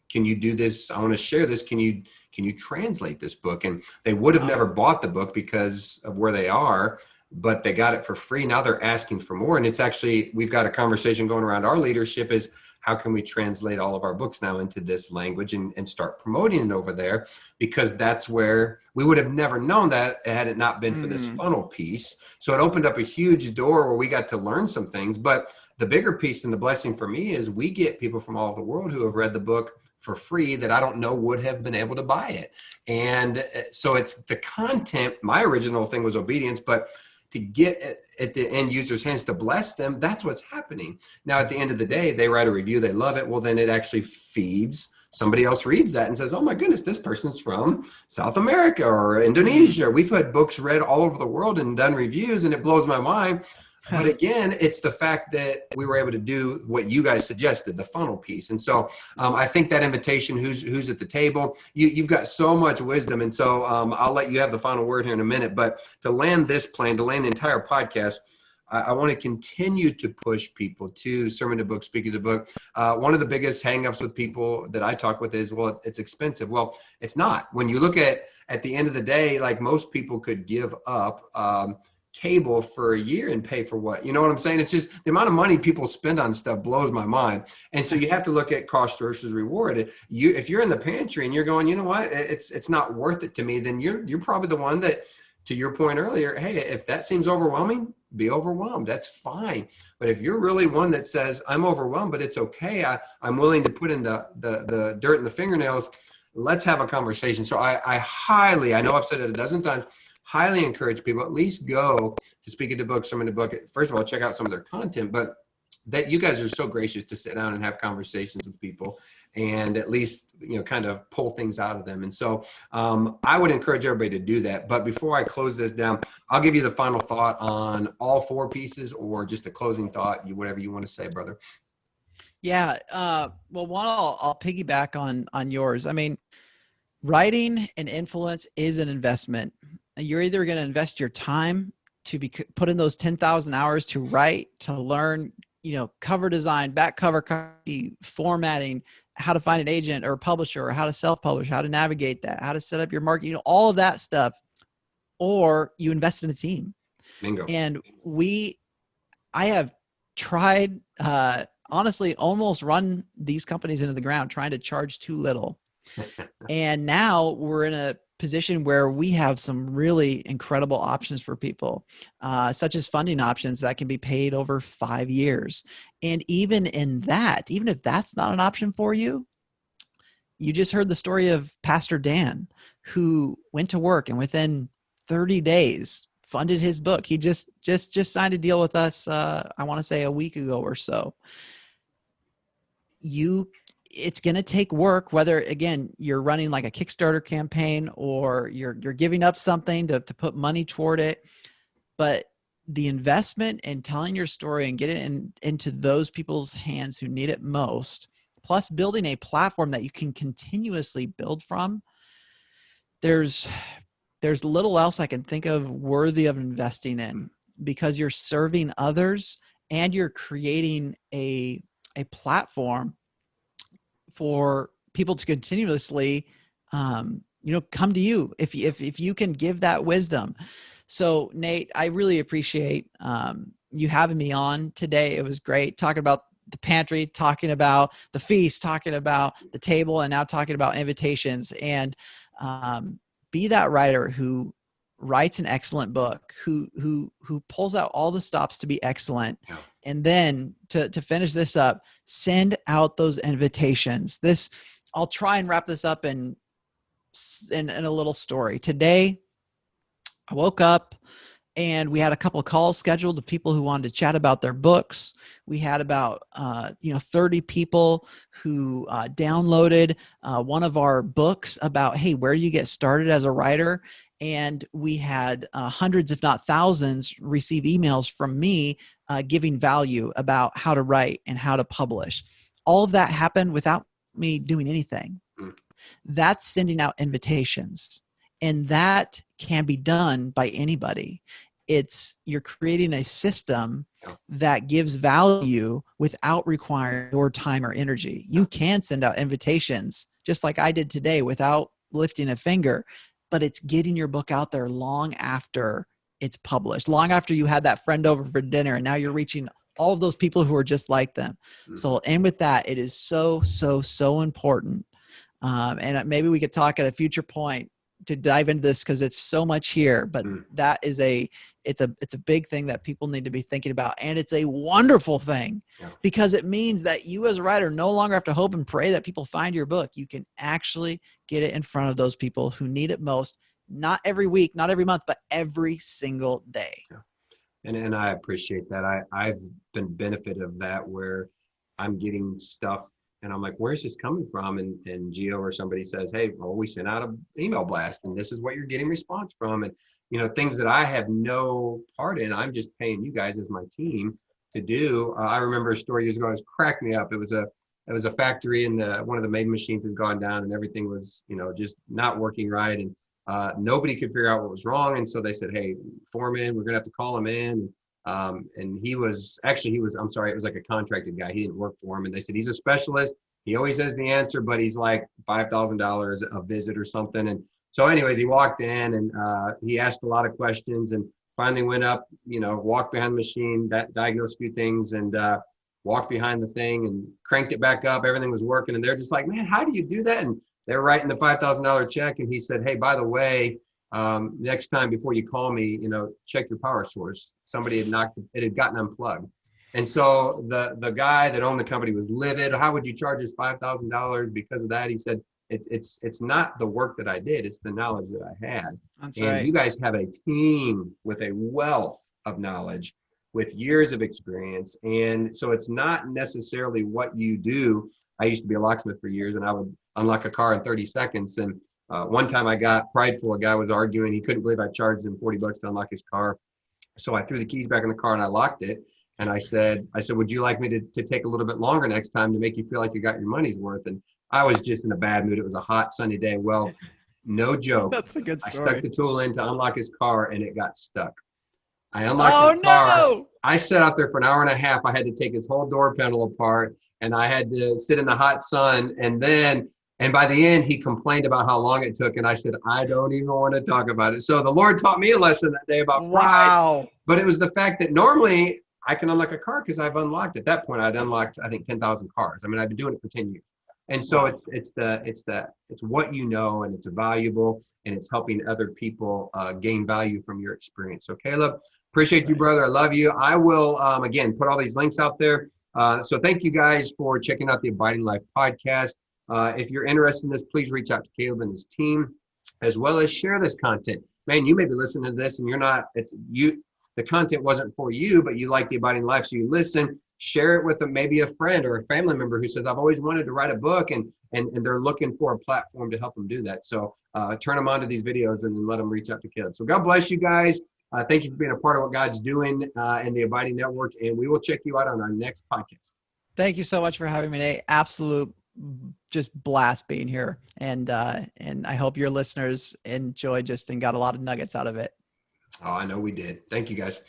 can you do this? I want to share this. Can you translate this book? And they would have never bought the book because of where they are, but they got it for free. Now they're asking for more. And it's actually, we've got a conversation going around our leadership is, how can we translate all of our books now into this language and start promoting it over there? Because that's where we would have never known that had it not been for this funnel piece. So it opened up a huge door where we got to learn some things. But the bigger piece and the blessing for me is we get people from all over the world who have read the book for free that I don't know would have been able to buy it. And so it's the content. My original thing was obedience, but to get it at the end user's hands to bless them, that's what's happening. Now, at the end of the day, they write a review, they love it. Well, then it actually feeds. Somebody else reads that and says, oh my goodness, this person's from South America or Indonesia. We've had books read all over the world and done reviews, and it blows my mind. But again, it's the fact that we were able to do what you guys suggested, the funnel piece. And so I think that invitation, who's at the table, you've got so much wisdom. And so I'll let you have the final word here in a minute. But to land this plane, to land the entire podcast, I want to continue to push people to sermon to book, speaking to book. One of the biggest hangups with people that I talk with is, well, it's expensive. Well, it's not. When you look at the end of the day, like most people could give up cable for a year and pay for what, you know what I'm saying? It's just the amount of money people spend on stuff blows my mind. And so you have to look at cost versus reward. If you're in the pantry and you're going, you know what, it's not worth it to me, then you're probably the one that, to your point earlier, hey, if that seems overwhelming, be overwhelmed. That's fine. But if you're really one that says, I'm overwhelmed, but it's okay, I'm willing to put in the dirt in the fingernails, let's have a conversation. So I know I've said it a dozen times, highly encourage people at least go to Speak Into Book, Sermon to Book. First of all, check out some of their content, but that you guys are so gracious to sit down and have conversations with people and at least, kind of pull things out of them. And so I would encourage everybody to do that. But before I close this down, I'll give you the final thought on all four pieces or just a closing thought, whatever you want to say, brother. Yeah. Well, one, I'll piggyback on yours. I mean, writing and influence is an investment. You're either going to invest your time to put in those 10,000 hours to write, to learn, cover design, back cover copy, formatting, how to find an agent or a publisher, or how to self-publish, how to navigate that, how to set up your market, all of that stuff, or you invest in a team. Bingo. And I have tried, honestly, almost run these companies into the ground, trying to charge too little. And now we're in a position where we have some really incredible options for people, such as funding options that can be paid over 5 years. And even in that, even if that's not an option for you, you just heard the story of Pastor Dan, who went to work and within 30 days funded his book. He just signed a deal with us, I want to say a week ago or so. It's going to take work, whether, again, you're running like a Kickstarter campaign or you're giving up something to put money toward it. But the investment in telling your story and getting it into those people's hands who need it most, plus building a platform that you can continuously build from, there's little else I can think of worthy of investing in, because you're serving others and you're creating a platform for people to continuously, come to you if you can give that wisdom. So Nate, I really appreciate you having me on today. It was great talking about the pantry, talking about the feast, talking about the table, and now talking about invitations. And be that writer who writes an excellent book, who pulls out all the stops to be excellent. Yeah. And then to finish this up, send out those invitations. I'll try and wrap this up in a little story. Today, I woke up and we had a couple of calls scheduled to people who wanted to chat about their books. We had about 30 people who downloaded one of our books about, hey, where do you get started as a writer? And we had hundreds, if not thousands, receive emails from me giving value about how to write and how to publish. All of that happened without me doing anything. That's sending out invitations. And that can be done by anybody. You're creating a system that gives value without requiring your time or energy. You can send out invitations just like I did today without lifting a finger, but it's getting your book out there long after it's published, long after you had that friend over for dinner, and now you're reaching all of those people who are just like them. So I'll end with that. It is so, so, so important. And maybe we could talk at a future point to dive into this because it's so much here, but that is it's a big thing that people need to be thinking about. And it's a wonderful thing because it means that you as a writer no longer have to hope and pray that people find your book. You can actually get it in front of those people who need it most, not every week, not every month, but every single day. And I appreciate that. I've been benefited of that where I'm getting stuff and I'm like, where's this coming from? And Gio or somebody says, hey, well, we sent out an email blast and this is what you're getting response from. And, things that I have no part in, I'm just paying you guys as my team to do. I remember a story years ago, it was cracked me up. It was a factory and one of the maiden machines had gone down and everything was, just not working right. And nobody could figure out what was wrong. And so they said, hey, foreman, we're going to have to call him in. And it was like a contracted guy. He didn't work for him. And they said, he's a specialist. He always has the answer, but he's like $5,000 a visit or something. And so anyways, he walked in and he asked a lot of questions and finally went up, walked behind the machine, diagnosed a few things and walked behind the thing and cranked it back up. Everything was working. And they're just like, man, how do you do that? And they're writing the $5,000 check. And he said, hey, by the way, next time before you call me, check your power source. Somebody had gotten unplugged. And so the guy that owned the company was livid. How would you charge us $5,000 because of that? He said, it's not the work that I did. It's the knowledge that I had. That's and right. You guys have a team with a wealth of knowledge with years of experience. And so it's not necessarily what you do. I used to be a locksmith for years and I would unlock a car in 30 seconds. And one time I got prideful. A guy was arguing. He couldn't believe I charged him $40 to unlock his car. So I threw the keys back in the car and I locked it. And I said, would you like me to take a little bit longer next time to make you feel like you got your money's worth? And I was just in a bad mood. It was a hot sunny day. Well, no joke. That's a good story. I stuck the tool in to unlock his car and it got stuck. I unlocked his car. No! I sat out there for an hour and a half. I had to take his whole door panel apart and I had to sit in the hot sun. And by the end, he complained about how long it took. And I said, I don't even want to talk about it. So the Lord taught me a lesson that day about pride. But it was the fact that normally I can unlock a car because I've unlocked. At that point, I'd unlocked, I think, 10,000 cars. I mean, I've been doing it for 10 years. And so it's what you know, and it's valuable, and it's helping other people gain value from your experience. So Caleb, appreciate you, brother. I love you. I will, again, put all these links out there. So thank you guys for checking out the Abiding Life podcast. If you're interested in this, please reach out to Caleb and his team, as well as share this content. Man, you may be listening to this and the content wasn't for you, but you like the Abiding Life, so you listen. Share it with maybe a friend or a family member who says, I've always wanted to write a book, and they're looking for a platform to help them do that. So turn them on to these videos and then let them reach out to Caleb. So God bless you guys. Thank you for being a part of what God's doing in the Abiding Network, and we will check you out on our next podcast. Thank you so much for having me today. Absolute just blast being here. And I hope your listeners enjoyed and got a lot of nuggets out of it. Oh, I know we did. Thank you, guys.